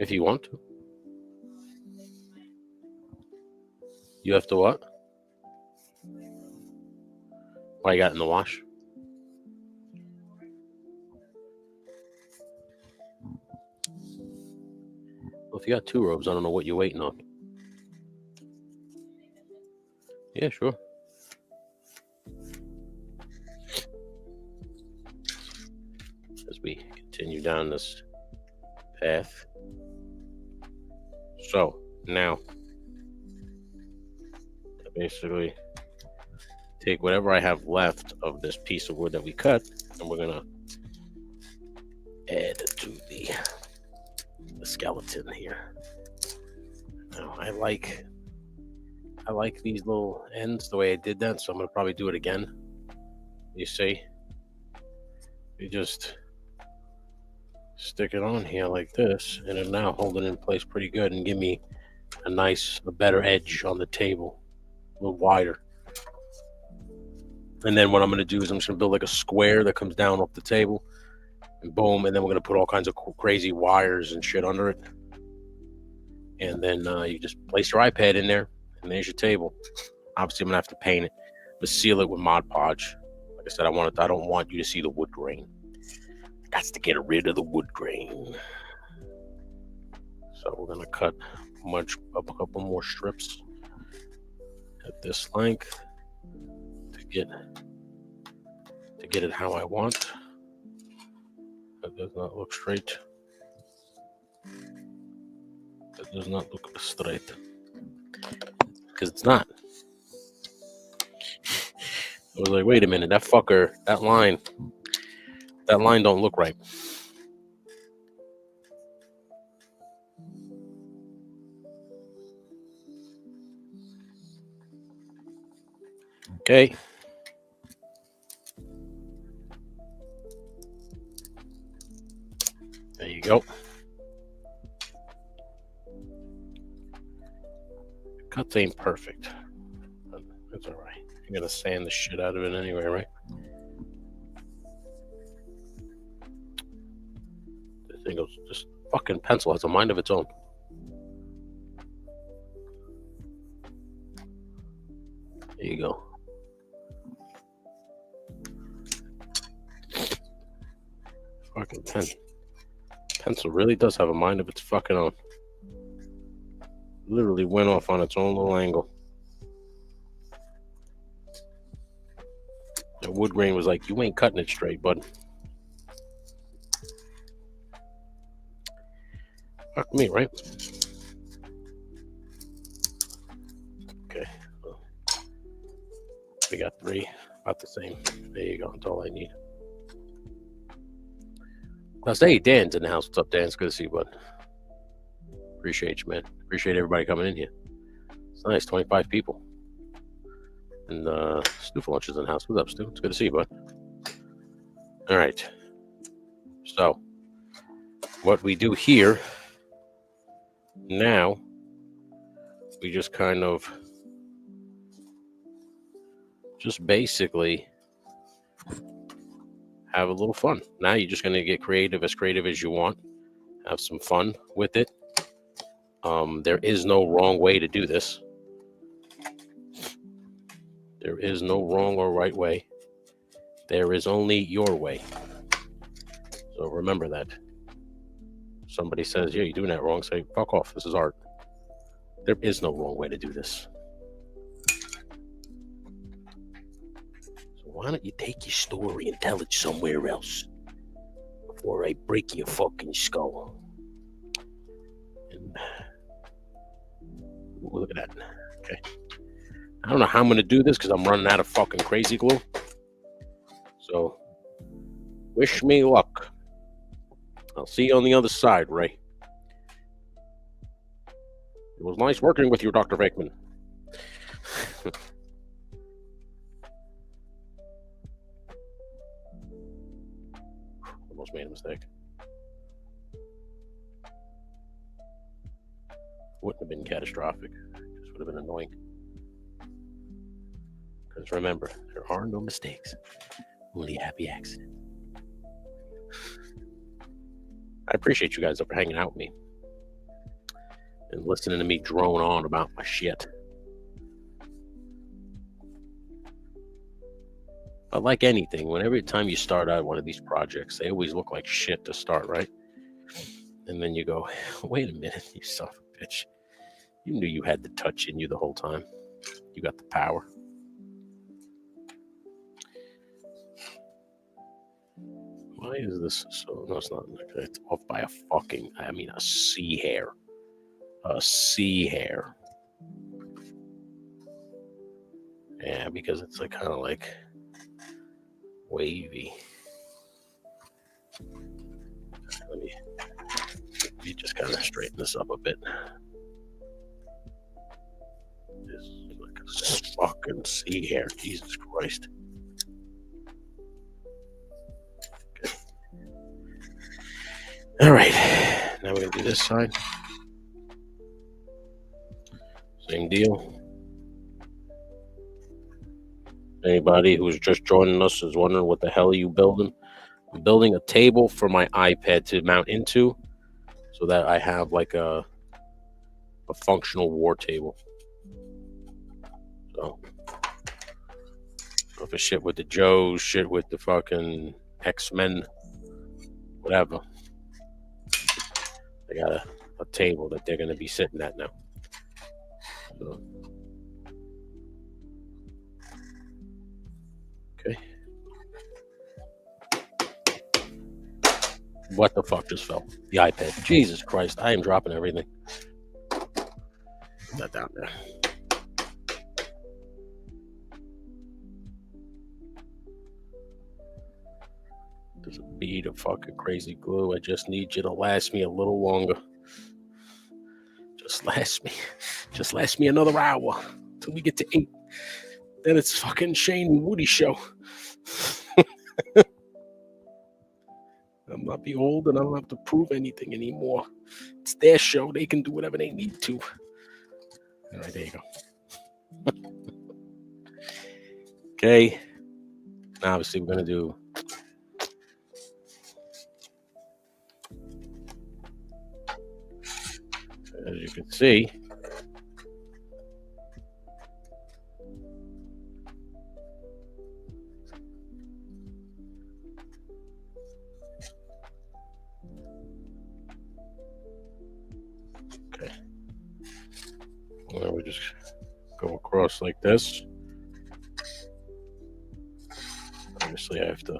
If you want to. You have to what? What you got in the wash? Well, if you got 2 robes, I don't know what you're waiting on. Yeah, sure. As we continue down this path. So, now, basically take whatever I have left of this piece of wood that we cut, and we're gonna add to the skeleton here. Now, I like these little ends the way I did that, so I'm gonna probably do it again. You see, you just stick it on here like this, and it now hold it in place pretty good and give me a better edge on the table, a little wider. And then what I'm going to do is I'm just going to build like a square that comes down off the table, and boom, and then we're going to put all kinds of crazy wires and shit under it. And then you just place your iPad in there, and there's your table. Obviously, I'm going to have to paint it, but seal it with Mod Podge. Like I said, I don't want you to see the wood grain. I got to get rid of the wood grain. So we're going to cut up a couple more strips at this length to get it how I want. That does not look straight. That does not look straight. Because it's not. I was like, wait a minute, that line don't look right. Okay. There you go. Cuts ain't perfect. But that's all right. I'm gonna sand the shit out of it anyway, right? This thing goes, this fucking pencil has a mind of its own. There you go. Fucking pencil really does have a mind of its fucking own. Literally went off on its own little angle. The wood grain was like, you ain't cutting it straight, bud. Fuck me, right? Okay. We got 3. About the same. There you go. That's all I need. Now, hey, Dan's in the house. What's up, Dan? It's good to see you, bud. Appreciate you, man. Appreciate everybody coming in here. It's nice, 25 people. And Stu for Lunch is in the house. What's up, Stu? It's good to see you, bud. All right. So, what we do here now, we just kind of basically have a little fun. Now you're just going to get creative as you want. Have some fun with it. There is no wrong way to do this. There is no wrong or right way. There is only your way. So remember that. Somebody says, yeah, you're doing that wrong. Say, fuck off. This is art. There is no wrong way to do this. So why don't you take your story and tell it somewhere else before I break your fucking skull? And look at that. Okay. I don't know how I'm going to do this because I'm running out of fucking crazy glue. So, wish me luck. I'll see you on the other side, Ray. It was nice working with you, Dr. Vakeman. Almost made a mistake. Wouldn't have been catastrophic. Just would have been annoying. Because remember, there are no mistakes. Only a happy accident. I appreciate you guys for hanging out with me. and listening to me drone on about my shit. But like anything, when every time you start out one of these projects, they always look like shit to start, right? And then you go, wait a minute, you son of a bitch. You knew you had the touch in you the whole time. You got the power. Why is this so? No, it's not. It's off by a sea hair. A sea hair. Yeah, because it's like kind of like wavy. Let me just kind of straighten this up a bit. This is like a fucking sea hair. Jesus Christ. Okay. All right. Now we're going to do this side. Same deal. Anybody who's just joining us is wondering what the hell are you building? I'm building a table for my iPad to mount into so that I have like a functional war table. So if it's shit with the Joes, shit with the fucking X-Men, whatever, they got a table that they're going to be sitting at now. So. Okay. What the fuck just fell? The iPad. Jesus Christ, I am dropping everything. Put that down there. There's a bead of fucking crazy glue. I just need you to last me a little longer. Just last me another hour till we get to 8. Then it's fucking Shane and Woody show. I'm not be old and I don't have to prove anything anymore. It's their show. They can do whatever they need to. All right, there you go. Okay. Now, obviously, we're going to do... As you can see... Well, we just go across like this. Obviously, I have to.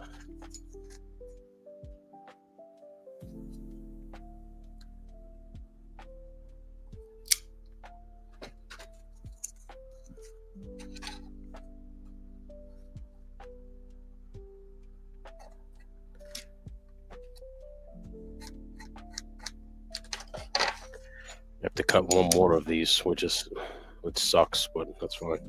I have to cut one more of these, which sucks, but that's fine.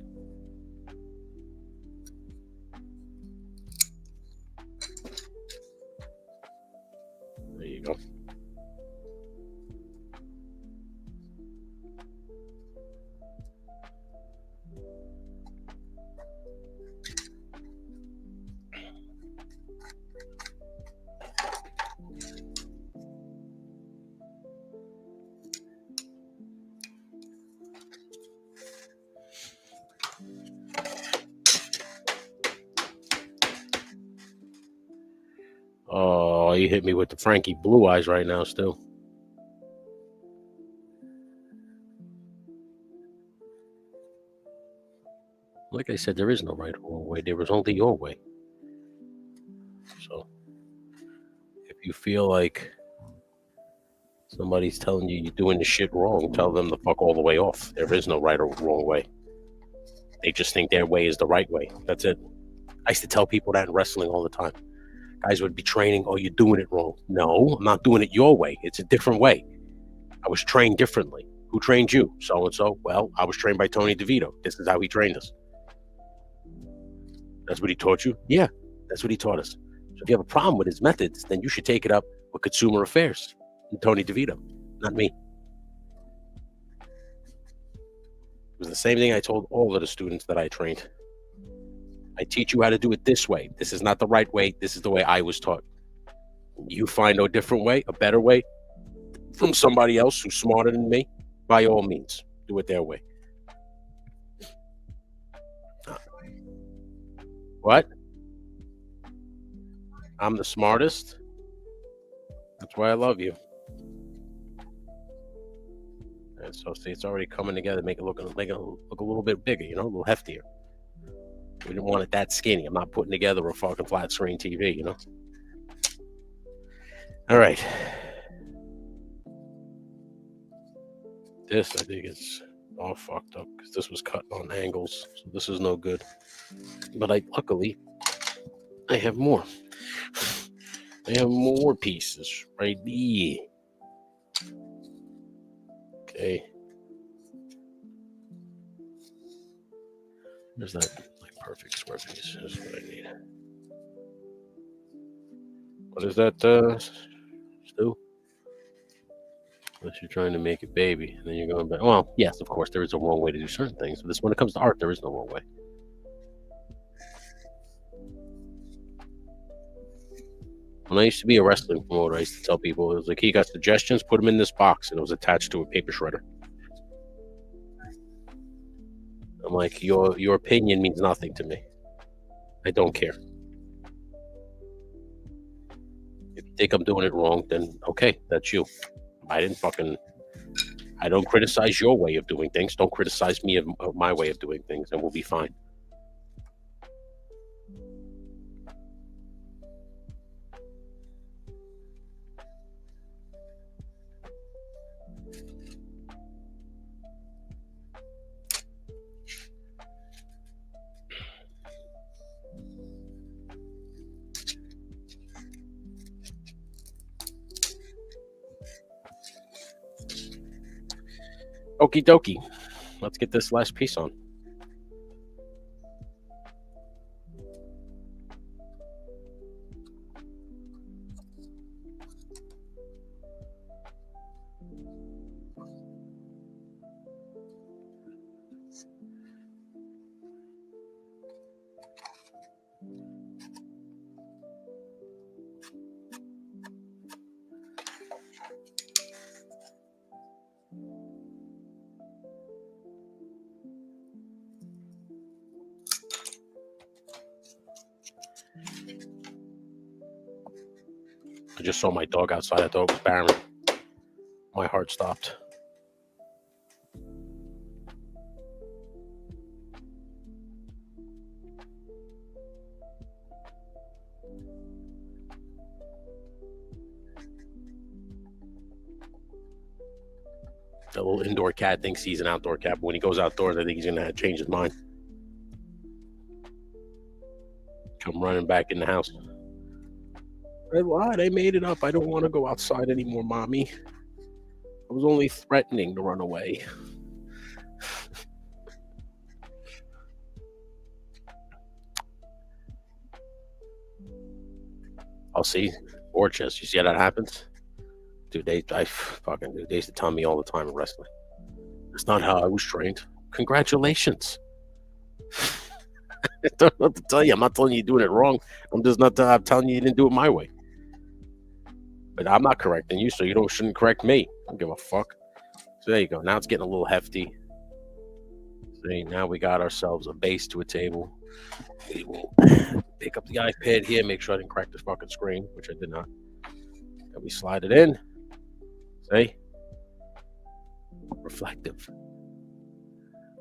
There you go. Oh, you hit me with the Frankie Blue Eyes right now still. Like I said, there is no right or wrong way. There is only your way. So, if you feel like somebody's telling you you're doing the shit wrong, tell them to fuck all the way off. There is no right or wrong way. They just think their way is the right way. That's it. I used to tell people that in wrestling all the time. Guys would be training, oh, you're doing it wrong. No, I'm not doing it your way. It's a different way. I was trained differently. Who trained you? So-and-so. Well, I was trained by Tony DeVito. This is how he trained us. That's what he taught you? Yeah, that's what he taught us. So if you have a problem with his methods, then you should take it up with Consumer Affairs and Tony DeVito, not me. It was the same thing I told all of the students that I trained. I teach you how to do it this way. This is not the right way. This is the way I was taught. You find a different way, a better way from somebody else who's smarter than me. By all means, do it their way. Uh, What? I'm the smartest. That's why I love you. And so see, it's already coming together, make it look a little bit bigger, a little heftier. We didn't want it that skinny. I'm not putting together a fucking flat screen TV. All right. This, I think, is all fucked up because this was cut on angles. So this is no good. But luckily, I have more. I have more pieces right there. Okay. There's that perfect square piece. That's what I need. What is that, Stu? Unless you're trying to make it baby, and then you're going back. Well, yes, of course, there is a wrong way to do certain things. But when it comes to art, there is no wrong way. When I used to be a wrestling promoter, I used to tell people, it was like, he got suggestions, put them in this box, and it was attached to a paper shredder. I'm like, your opinion means nothing to me. I don't care. If you think I'm doing it wrong, then okay, that's you. I don't criticize your way of doing things. Don't criticize me of my way of doing things, and we'll be fine. Okie dokie. Let's get this last piece on. I just saw my dog outside. I thought it was Baron. My heart stopped. The little indoor cat thinks he's an outdoor cat, but when he goes outdoors, I think he's gonna change his mind. Come running back in the house. I lied. I made it up. I don't want to go outside anymore, mommy. I was only threatening to run away. I'll see. Orchards. You see how that happens? Dude, they used to tell me all the time in wrestling. That's not how I was trained. Congratulations. I don't know what to tell you. I'm not telling you you're doing it wrong. I'm telling you didn't do it my way. But I'm not correcting you, so you shouldn't correct me. I don't give a fuck. So there you go. Now it's getting a little hefty. See, now we got ourselves a base to a table. We will pick up the iPad here, make sure I didn't crack the fucking screen, which I did not. And we slide it in. See? Reflective.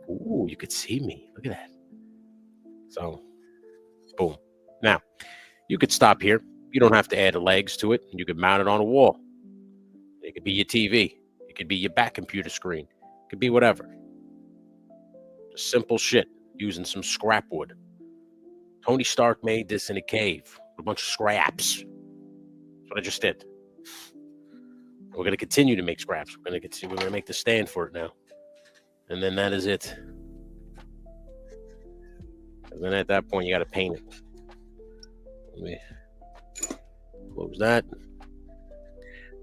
Ooh, you could see me. Look at that. So, boom. Now, you could stop here. You don't have to add the legs to it. You could mount it on a wall. It could be your TV. It could be your back computer screen. It could be whatever. Just simple shit using some scrap wood. Tony Stark made this in a cave with a bunch of scraps. That's what I just did. We're going to continue to make scraps. We're going to make the stand for it now. And then that is it. And then at that point, you got to paint it. Let me close that.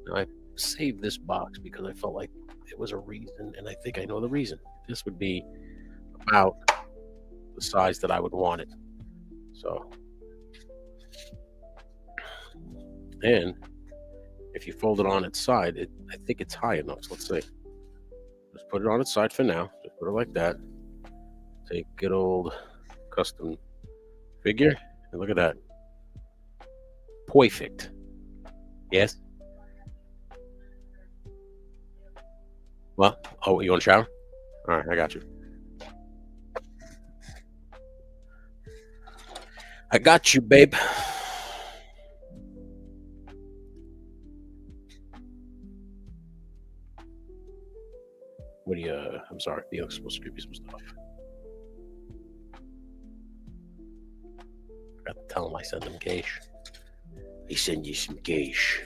Now I saved this box because I felt like it was a reason, and I think I know the reason. This would be about the size that I would want it. So, and if you fold it on its side, I think it's high enough. So let's see. Just put it on its side for now. Just put it like that. Take good old custom figure. And look at that. Perfect. Yes? Well, oh, you want to shower? All right, I got you. I got you, babe. What do you, I'm sorry, Felix supposed to give you some stuff. I got to tell him I sent him cash. I send you some cash.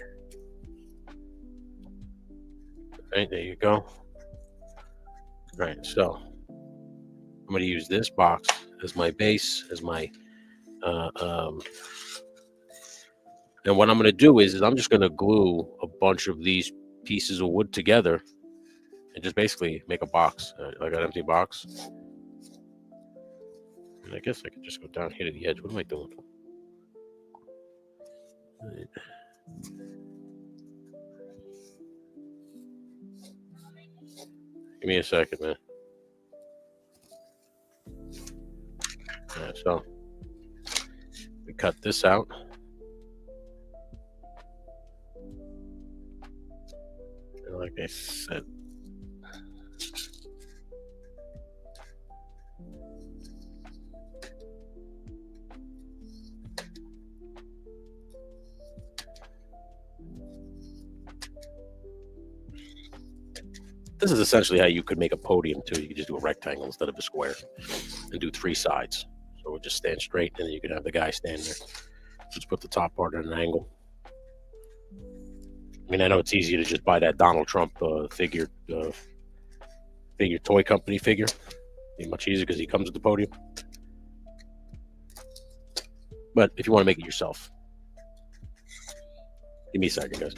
Okay, there you go. All right, so I'm going to use this box as my base, as my, and what I'm going to do is I'm just going to glue a bunch of these pieces of wood together and just basically make a box, like an empty box. And I guess I could just go down here to the edge. What am I doing? Right. Give me a second, man. All right, so we cut this out. And like I said, this is essentially how you could make a podium too. You could just do a rectangle instead of a square and do 3 sides. So it would just stand straight and then you could have the guy stand there. Just put the top part at an angle. I mean, I know it's easy to just buy that Donald Trump figure toy company figure. Be much easier because he comes with the podium. But if you want to make it yourself, give me a second, guys.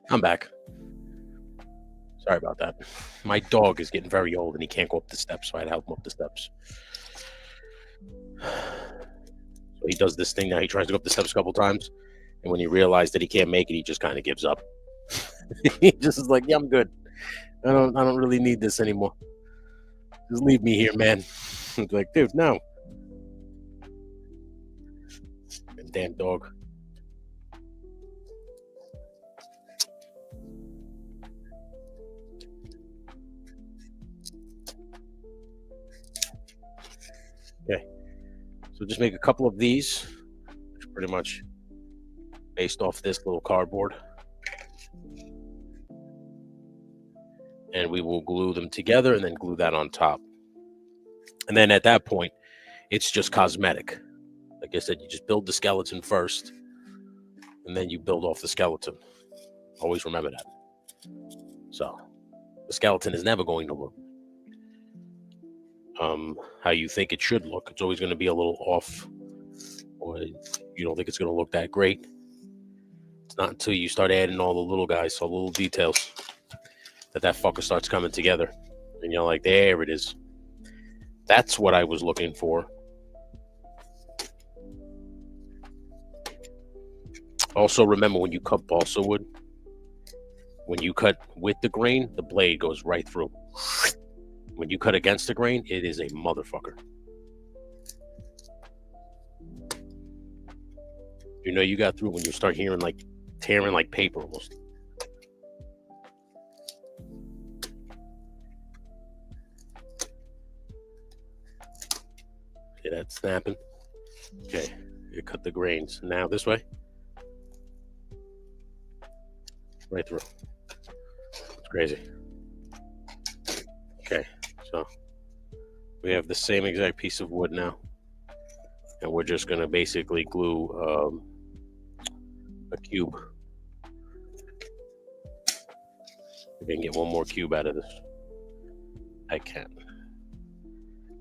I'm back. Sorry about that. My dog is getting very old and he can't go up the steps, so I had to help him up the steps. So he does this thing now. He tries to go up the steps a couple times, and when he realizes that he can't make it, he just kind of gives up. He just is like, "Yeah, I'm good. I don't really need this anymore. Just leave me here, man." I'm like, dude, no. Damn dog. Okay. So just make a couple of these, which are pretty much based off this little cardboard. And we will glue them together and then glue that on top. And then at that point, it's just cosmetic. Like I said, you just build the skeleton first, and then you build off the skeleton. Always remember that. So the skeleton is never going to look how you think it should look. It's always going to be a little off, or you don't think it's going to look that great. It's not until you start adding all the little guys, all the little details, that fucker starts coming together. And you're like, there it is. That's what I was looking for. Also, remember when you cut balsa wood, when you cut with the grain, the blade goes right through. When you cut against the grain, it is a motherfucker. You know you got through when you start hearing like tearing like paper almost. See that snapping? Okay, you cut the grains. Now this way. Right through. It's crazy. Okay, so we have the same exact piece of wood now. And we're just going to basically glue a cube. We can get one more cube out of this. I can.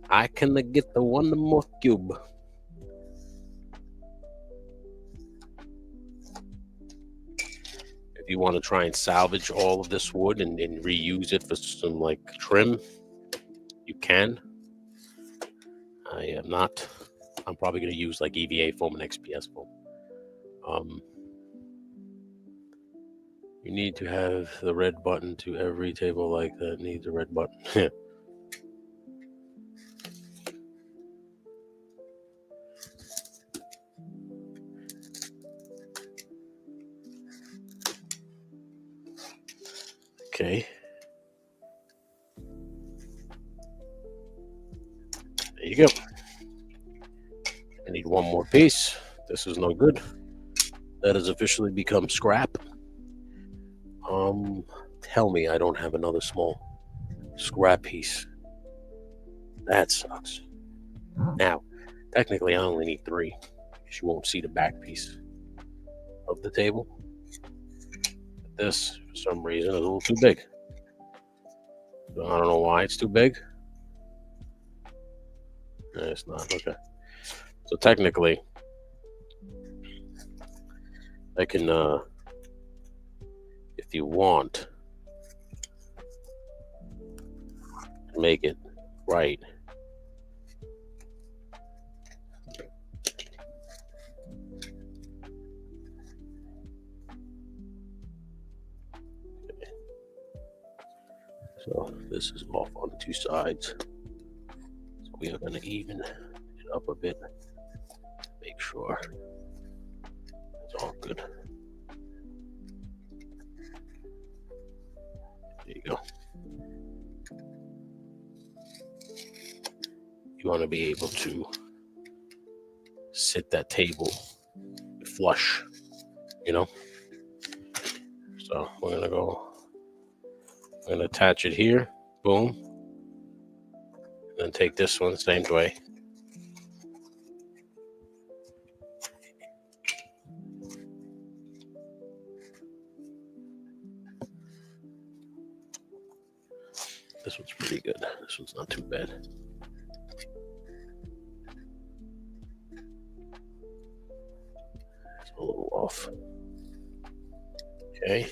I can get the one more cube. If you want to try and salvage all of this wood and reuse it for some like trim, you can. I am not. I'm probably going to use like EVA foam and XPS foam. You need to have the red button to every table like that needs a red button. Okay. There you go. I need one more piece. This is no good. That has officially become scrap. Tell me I don't have another small scrap piece. That sucks. Now, technically I only need 3. Because you won't see the back piece of the table. But this, for some reason, is a little too big. So I don't know why it's too big. No, it's not. Okay. So technically, I can, if you want, make it right. Okay. So this is off on 2 sides. So we are going to even it up a bit. Make sure it's all good. There you go. You want to be able to sit that table flush, you know? So we're going to attach it here. Boom. And then take this one the same way. This one's pretty good. This one's not too bad. It's a little off. Okay.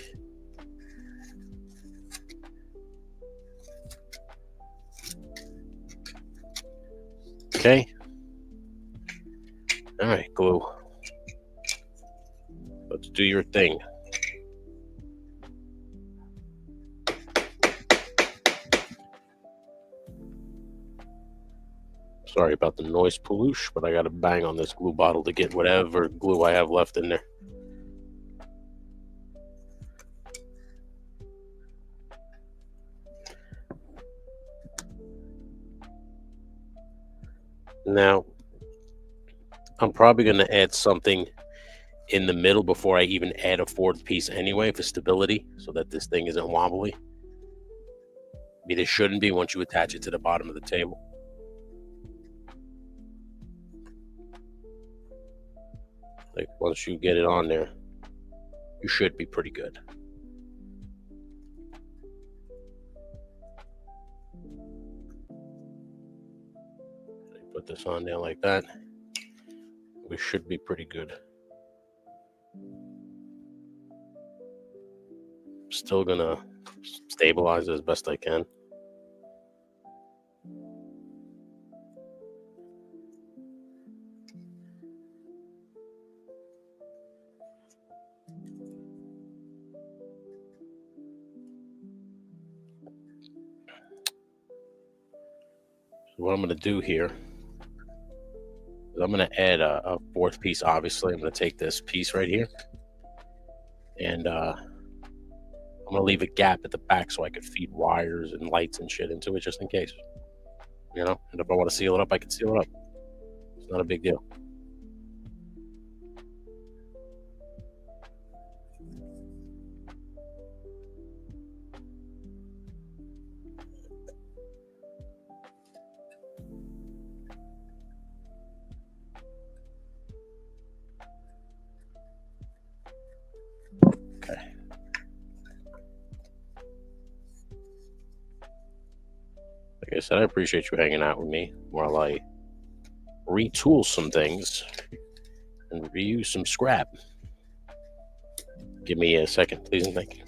Okay. All right, glue. Let's do your thing. Sorry about the noise pollution, but I got to bang on this glue bottle to get whatever glue I have left in there. Now, I'm probably going to add something in the middle before I even add a 4th piece anyway for stability so that this thing isn't wobbly. I mean, it shouldn't be once you attach it to the bottom of the table. Like once you get it on there, you should be pretty good. Put this on there like that. We should be pretty good. Still gonna stabilize it as best I can. what I'm going to do here is I'm going to add a fourth piece. Obviously, I'm going to take this piece right here, and I'm going to leave a gap at the back so I could feed wires and lights and shit into it just in case. You know, and if I want to seal it up, I can seal it up. It's not a big deal. Okay. Like I said, I appreciate you hanging out with me while I retool some things and reuse some scrap. Give me a second, please, and thank you.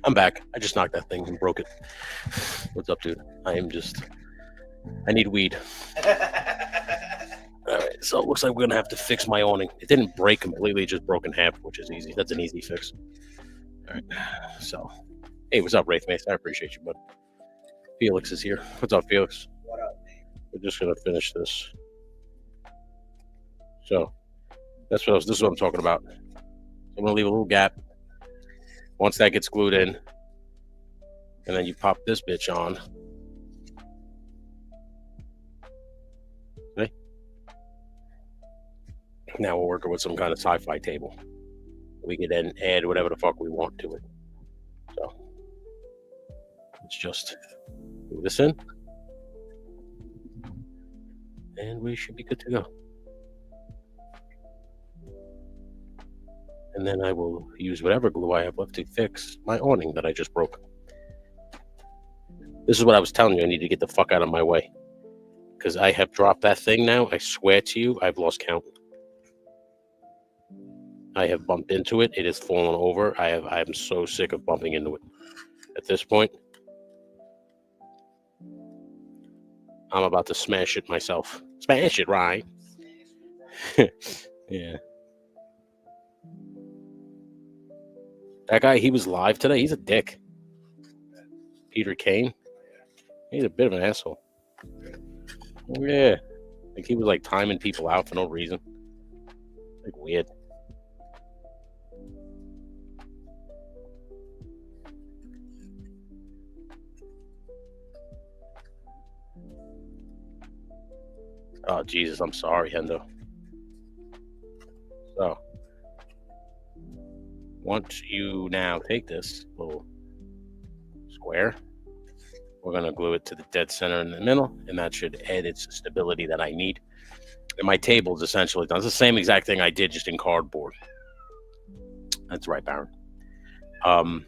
I'm back. I just knocked that thing and broke it. What's up, dude? I need weed. All right, so it looks like we're gonna have to fix my awning. It didn't break completely, it just broke in half, which is easy. That's an easy fix. All right, so hey, what's up, Wraith Mace? I appreciate you, bud. Felix is here. What's up, Felix?
What up, man?
We're just gonna finish this. So this is what I'm talking about. I'm gonna leave a little gap. Once that gets glued in, and then you pop this bitch on. Okay. Now we're working with some kind of sci-fi table. We can then add whatever the fuck we want to it. So let's just move this in, and we should be good to go. And then I will use whatever glue I have left to fix my awning that I just broke. This is what I was telling you. I need to get the fuck out of my way, because I have dropped that thing now. I swear to you, I've lost count. I have bumped into it. It has fallen over. I'm so sick of bumping into it. At this point, I'm about to smash it myself. Smash it, right? Yeah. That guy, he was live today. He's a dick. Peter Kane. He's a bit of an asshole. Yeah. Like he was like timing people out for no reason. Like weird. Oh, Jesus, I'm sorry, Hendo. So, once you now take this little square, we're going to glue it to the dead center in the middle, and that should add its stability that I need. And my table is essentially done. It's the same exact thing I did, just in cardboard. That's right, Baron. And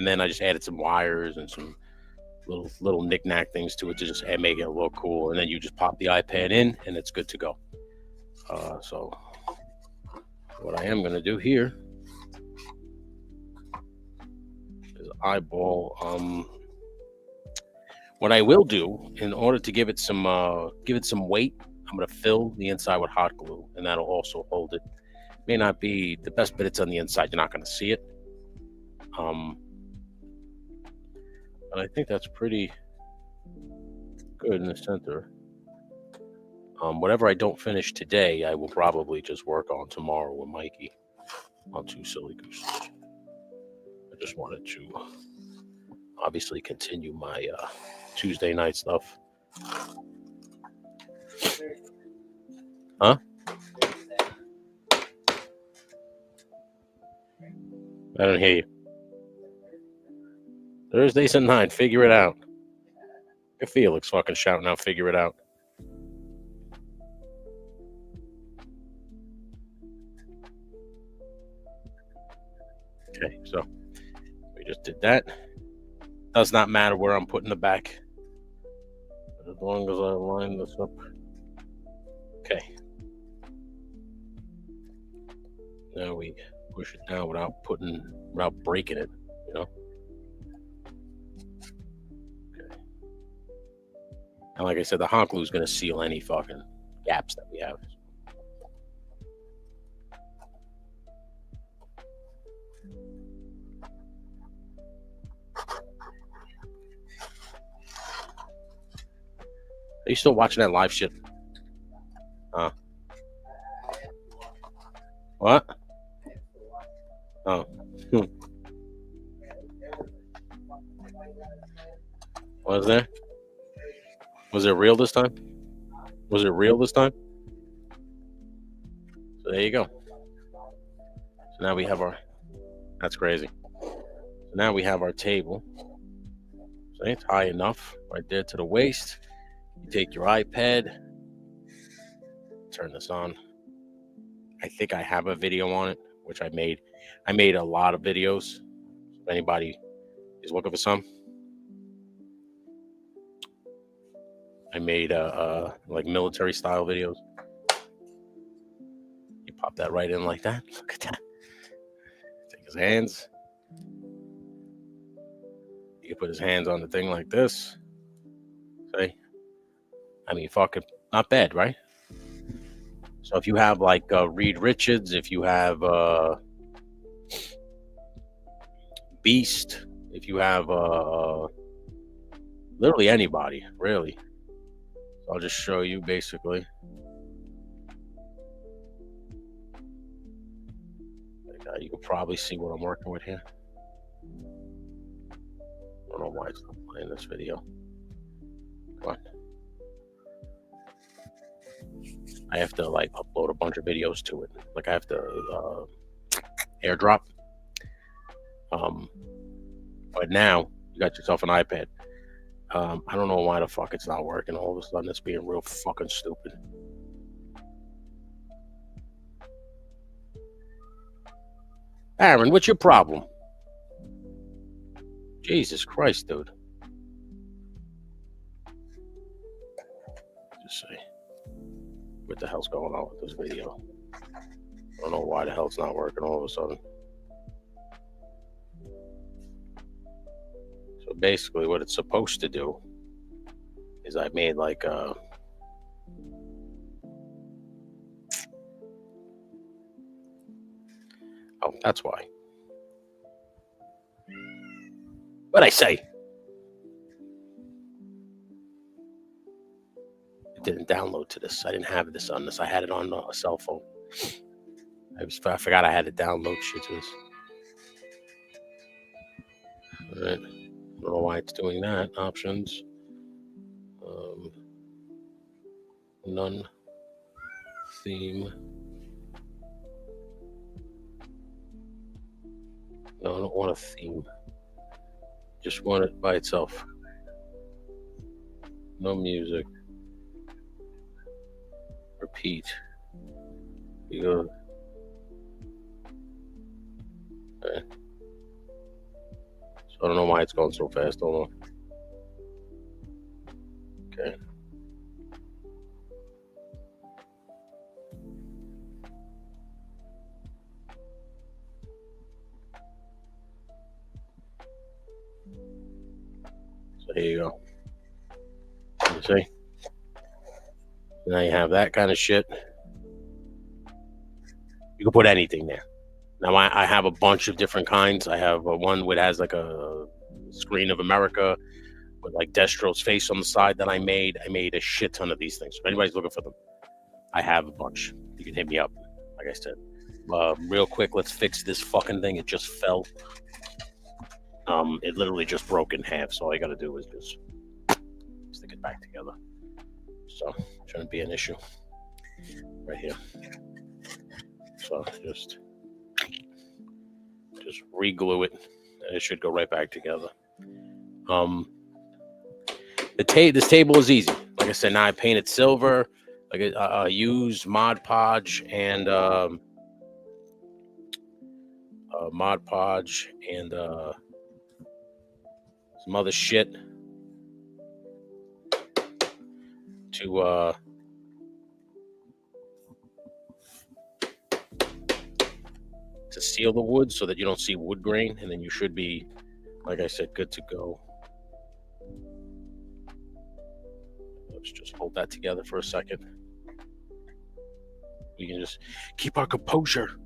then I just added some wires and some little knick-knack things to it to just make it look cool. And then you just pop the iPad in, and it's good to go. So what I am going to do here is eyeball. What I will do, in order to give it some weight, I'm going to fill the inside with hot glue, and that'll also hold it. May not be the best, but it's on the inside. You're not going to see it. But I think that's pretty good in the center. Whatever I don't finish today, I will probably just work on tomorrow with Mikey on 2 silly gooses. I just wanted to obviously continue my Tuesday night stuff. Huh? I don't hear you. Thursdays at 9. Figure it out. Felix fucking shouting out, figure it out. Okay, so we just did that. Does not matter where I'm putting the back, as long as I line this up. Okay. Now we push it down without breaking it, you know. Okay. And like I said, the hot glue is going to seal any fucking gaps that we have. Are you still watching that live shit? What? Oh. Was there? Was it real this time? Was it real this time? So there you go. So now we have our... That's crazy. So now we have our table. So it's high enough right there to the waist. You take your iPad. Turn this on. I think I have a video on it, which I made. I made a lot of videos. If anybody is looking for some, I made like military style videos. You pop that right in like that. Look at that. Take his hands. You can put his hands on the thing like this. See? I mean, fucking not bad, right? So if you have like Reed Richards, if you have Beast, if you have literally anybody, really. So I'll just show you basically. You can probably see what I'm working with here. I don't know why it's not playing this video. Come on. I have to like upload a bunch of videos to it. Like I have to airdrop. But now you got yourself an iPad. I don't know why the fuck it's not working. All of a sudden it's being real fucking stupid. Aaron, what's your problem? Jesus Christ, dude. Just say, what the hell's going on with this video? I don't know why the hell it's not working all of a sudden. So basically what it's supposed to do is I made like oh, that's why. What'd I say? It didn't download to this. I didn't have this on this. I had it on a cell phone. I forgot I had to download shit to this. All right. I don't know why it's doing that. Options. None. Theme. No, I don't want a theme. Just want it by itself. No music. Repeat. You go. Okay. So I don't know why it's going so fast. Hold on. Okay. So here you go. You see? Now you have that kind of shit. You can put anything there. Now I have a bunch of different kinds. I have one that has like a screen of America with like Destro's face on the side that I made. I made a shit ton of these things. If anybody's looking for them, I have a bunch. You can hit me up. Like I said, real quick, let's fix this fucking thing. It just fell. It literally just broke in half, so all you got to do is just stick it back together. So shouldn't be an issue right here. So just re-glue it, and it should go right back together. This table is easy. Like I said, now I painted silver. Like I used Mod Podge and some other shit to seal the wood so that you don't see wood grain, and then you should be, like I said, good to go. Let's just hold that together for a second. We can just keep our composure.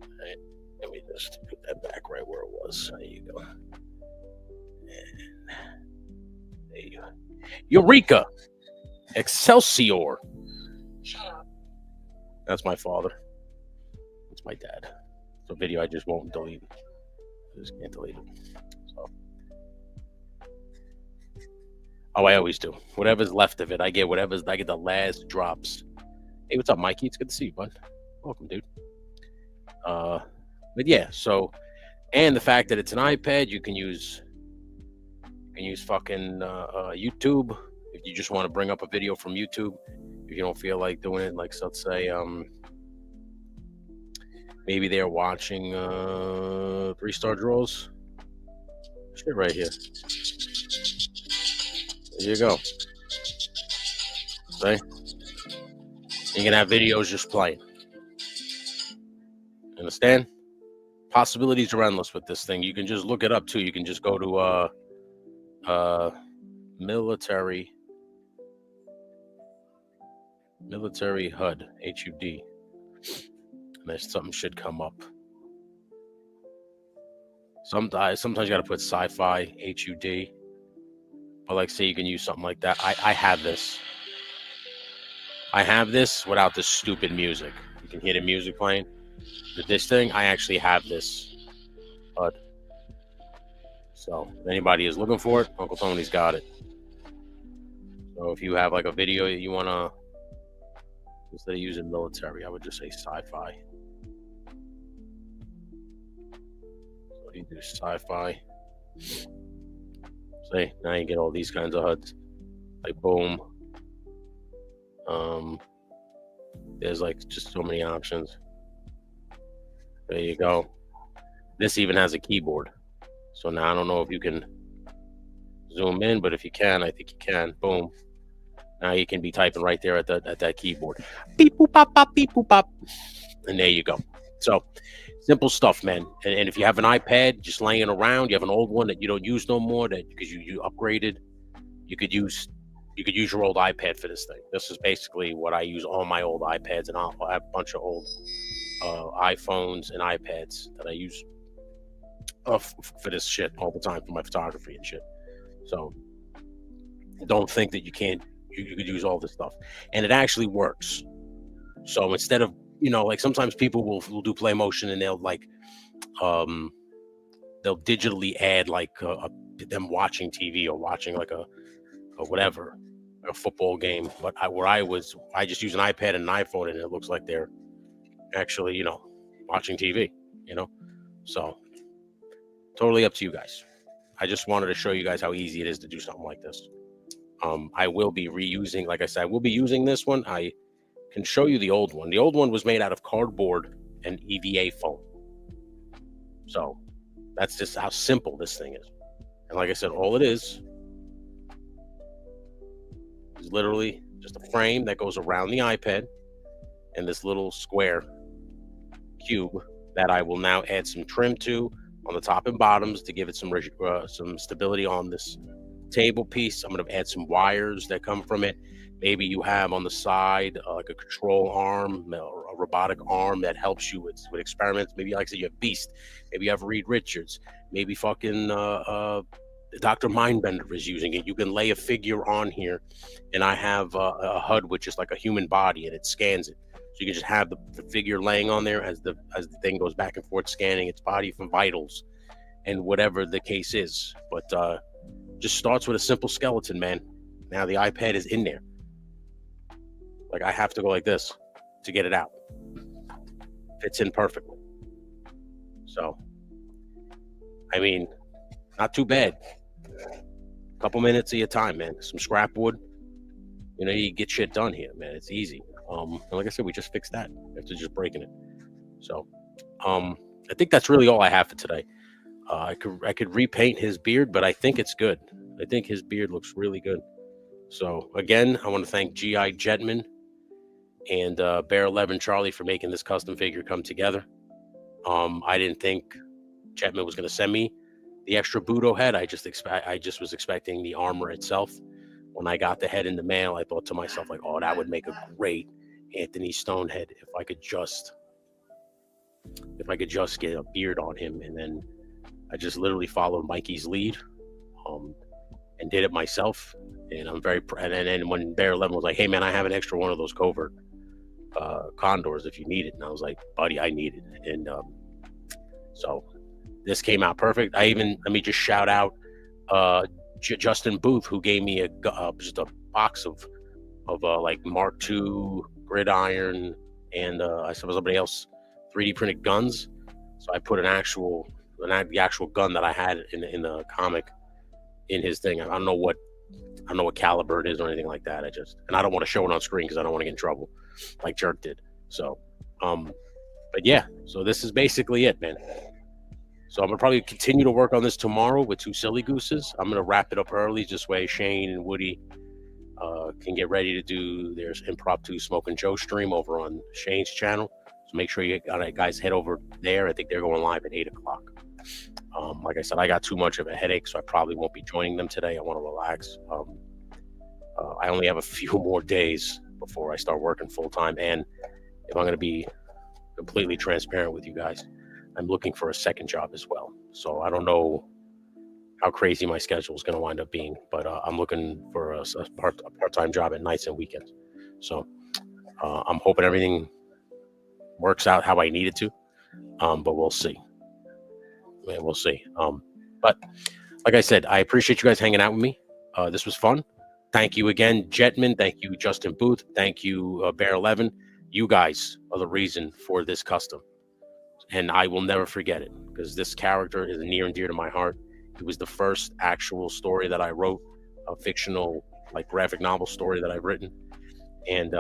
Right. Let me just put that back right where it was. There you go. And there you go. Eureka! Excelsior! That's my father. That's my dad. It's a video I just won't delete. I just can't delete it. So. Oh, I always do. Whatever's left of it, I get the last drops. Hey, what's up, Mikey? It's good to see you, bud. Welcome, dude. But yeah, so, and the fact that it's an iPad, you can use fucking YouTube if you just want to bring up a video from YouTube. If you don't feel like doing it, like, so let's say maybe they're watching 3-star draws. Shit right here. There you go. See? You can have videos just playing. Understand? Possibilities are endless with this thing. You can just look it up too. You can just go to military HUD, HUD. And there's something should come up. Sometimes you gotta put sci-fi HUD. But like, say you can use something like that. I have this. I have this without this stupid music. You can hear the music playing. With this thing, I actually have this HUD. So if anybody is looking for it, Uncle Tony's got it. So if you have like a video that you wanna, instead of using military, I would just say sci-fi. So you do sci-fi. See, now you get all these kinds of HUDs. Like boom. There's like just so many options. There you go. This even has a keyboard. So now I don't know if you can zoom in, but if you can, I think you can. Boom. Now you can be typing right there at that keyboard. Beep boop bop bop beep boop bop. And there you go. So simple stuff, man. And if you have an iPad just laying around, you have an old one that you don't use no more, that because you upgraded, you could use your old iPad for this thing. This is basically what I use on my old iPads, and I have a bunch of old iPhones and iPads that I use for this shit all the time for my photography and shit. So don't think that you can't. You could use all this stuff, and it actually works. So instead of, like sometimes people will do play motion and they'll like they'll digitally add like them watching TV or watching like a whatever, a football game. But I just use an iPad and an iPhone, and it looks like they're actually watching TV. So totally up to you guys. I just wanted to show you guys how easy it is to do something like this. I will be reusing, like I said, I will be using this one. I can show you the old one. The old one was made out of cardboard and EVA foam. So that's just how simple this thing is. And like I said, all it is literally just a frame that goes around the iPad and this little square cube that I will now add some trim to on the top and bottoms to give it some stability on this table piece. I'm going to add some wires that come from it. Maybe you have on the side like a control arm, a robotic arm that helps you with experiments. Maybe, like I said, you have Beast. Maybe you have Reed Richards. Maybe fucking Dr. Mindbender is using it. You can lay a figure on here, and I have a HUD which is like a human body, and it scans it. you can just have the figure laying on there as the thing goes back and forth, scanning its body for vitals and whatever the case is. But just starts with a simple skeleton, man. Now the iPad is in there. Like, I have to go like this to get it out. Fits in perfectly. So, I mean, not too bad. Couple minutes of your time, man. Some scrap wood. You know, you get shit done here, man. It's easy. And like I said, we just fixed that after just breaking it. So, I think that's really all I have for today. I could repaint his beard, but I think it's good. I think his beard looks really good. So again, I want to thank GI Jetman and Bear 11 Charlie for making this custom figure come together. I didn't think Jetman was going to send me the extra Budo head. I just was expecting the armor itself. When I got the head in the mail, I thought to myself, like, oh, that would make a great Anthony Stone head if I could just get a beard on him. And then I just literally followed Mikey's lead and did it myself. And I'm very proud. And then when Bear 11 was like, hey, man, I have an extra one of those covert condors if you need it. And I was like, buddy, I need it. And so this came out perfect. Let me just shout out Justin Booth, who gave me just a box of like Mark II gridiron and I saw somebody else 3D printed guns. So I put the actual gun that I had in the comic in his thing. I don't know what caliber it is or anything like that. And I don't want to show it on screen because I don't want to get in trouble like Jerk did. So, but yeah, so this is basically it, man. So I'm gonna probably continue to work on this tomorrow with 2 silly gooses. I'm gonna wrap it up early, this way Shane and Woody can get ready to do their impromptu Smoke and Joe stream over on Shane's channel. So make sure you guys head over there. I think they're going live at 8 o'clock. Like I said, I got too much of a headache, so I probably won't be joining them today. I want to relax. I only have a few more days before I start working full time, and if I'm going to be completely transparent with you guys, I'm looking for a second job as well. So I don't know how crazy my schedule is going to wind up being, but I'm looking for a part-time job at nights and weekends. So I'm hoping everything works out how I need it to, but we'll see. Man, we'll see. But like I said, I appreciate you guys hanging out with me. This was fun. Thank you again, Jetman. Thank you, Justin Booth. Thank you, Bear 11. You guys are the reason for this custom. And I will never forget it because this character is near and dear to my heart. It was the first actual story that I wrote, a fictional, like, graphic novel story that I've written. And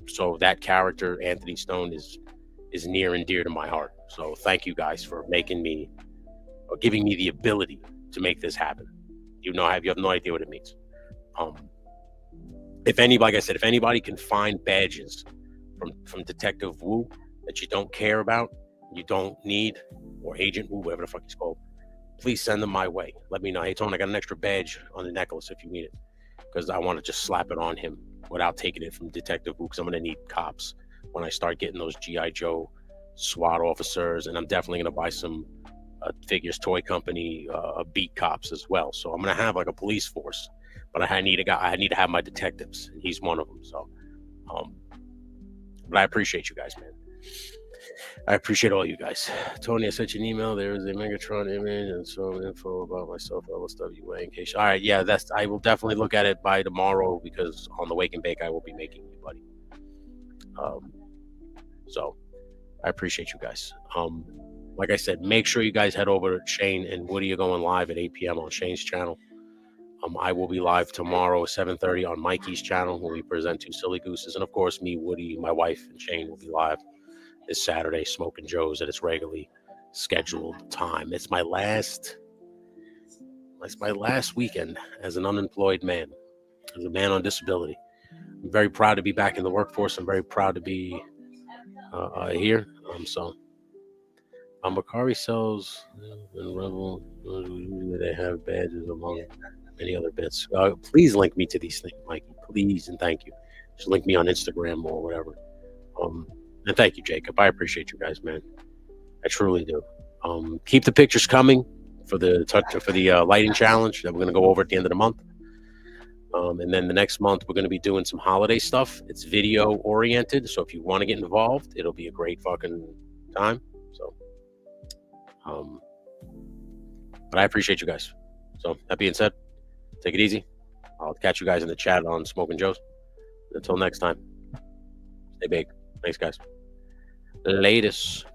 so that character, Anthony Stone, is near and dear to my heart. So thank you guys for making me, or giving me the ability to make this happen. You have no idea what it means. If anybody can find badges from Detective Wu that you don't care about, you don't need, or Agent Wu, whatever the fuck he's called, please send them my way. Let me know. Hey, Tone, I got an extra badge on the necklace if you need it, because I want to just slap it on him without taking it from Detective Wu, because I'm going to need cops when I start getting those G.I. Joe SWAT officers, and I'm definitely going to buy some Figures Toy Company beat cops as well. So I'm going to have like a police force, but I need to have my detectives, and he's one of them. So, but I appreciate you guys, man. I appreciate all you guys. Tony, I sent you an email. There is a Megatron image and some info about myself, LSWA, in case. All right, yeah, I will definitely look at it by tomorrow, because on the Wake and Bake I will be making you, buddy. So I appreciate you guys. Like I said, make sure you guys head over to Shane and Woody are going live at 8 p.m. on Shane's channel. I will be live tomorrow at 7:30 on Mikey's channel, where we present 2 silly gooses, and of course me, Woody, my wife, and Shane will be live this Saturday, Smoking Joe's, at its regularly scheduled time. It's my last weekend as an unemployed man, as a man on disability. I'm very proud to be back in the workforce. I'm very proud to be here. So Bakari sells and Rebel. They have badges among many other bits. Please link me to these things, Mikey. Please and thank you. Just link me on Instagram or whatever. And thank you, Jacob. I appreciate you guys, man. I truly do. Keep the pictures coming for the lighting challenge that we're going to go over at the end of the month. And then the next month, we're going to be doing some holiday stuff. It's video oriented. So if you want to get involved, it'll be a great fucking time. So, but I appreciate you guys. So that being said, take it easy. I'll catch you guys in the chat on Smoking Joe's. Until next time, stay big. Thanks, guys. Latest.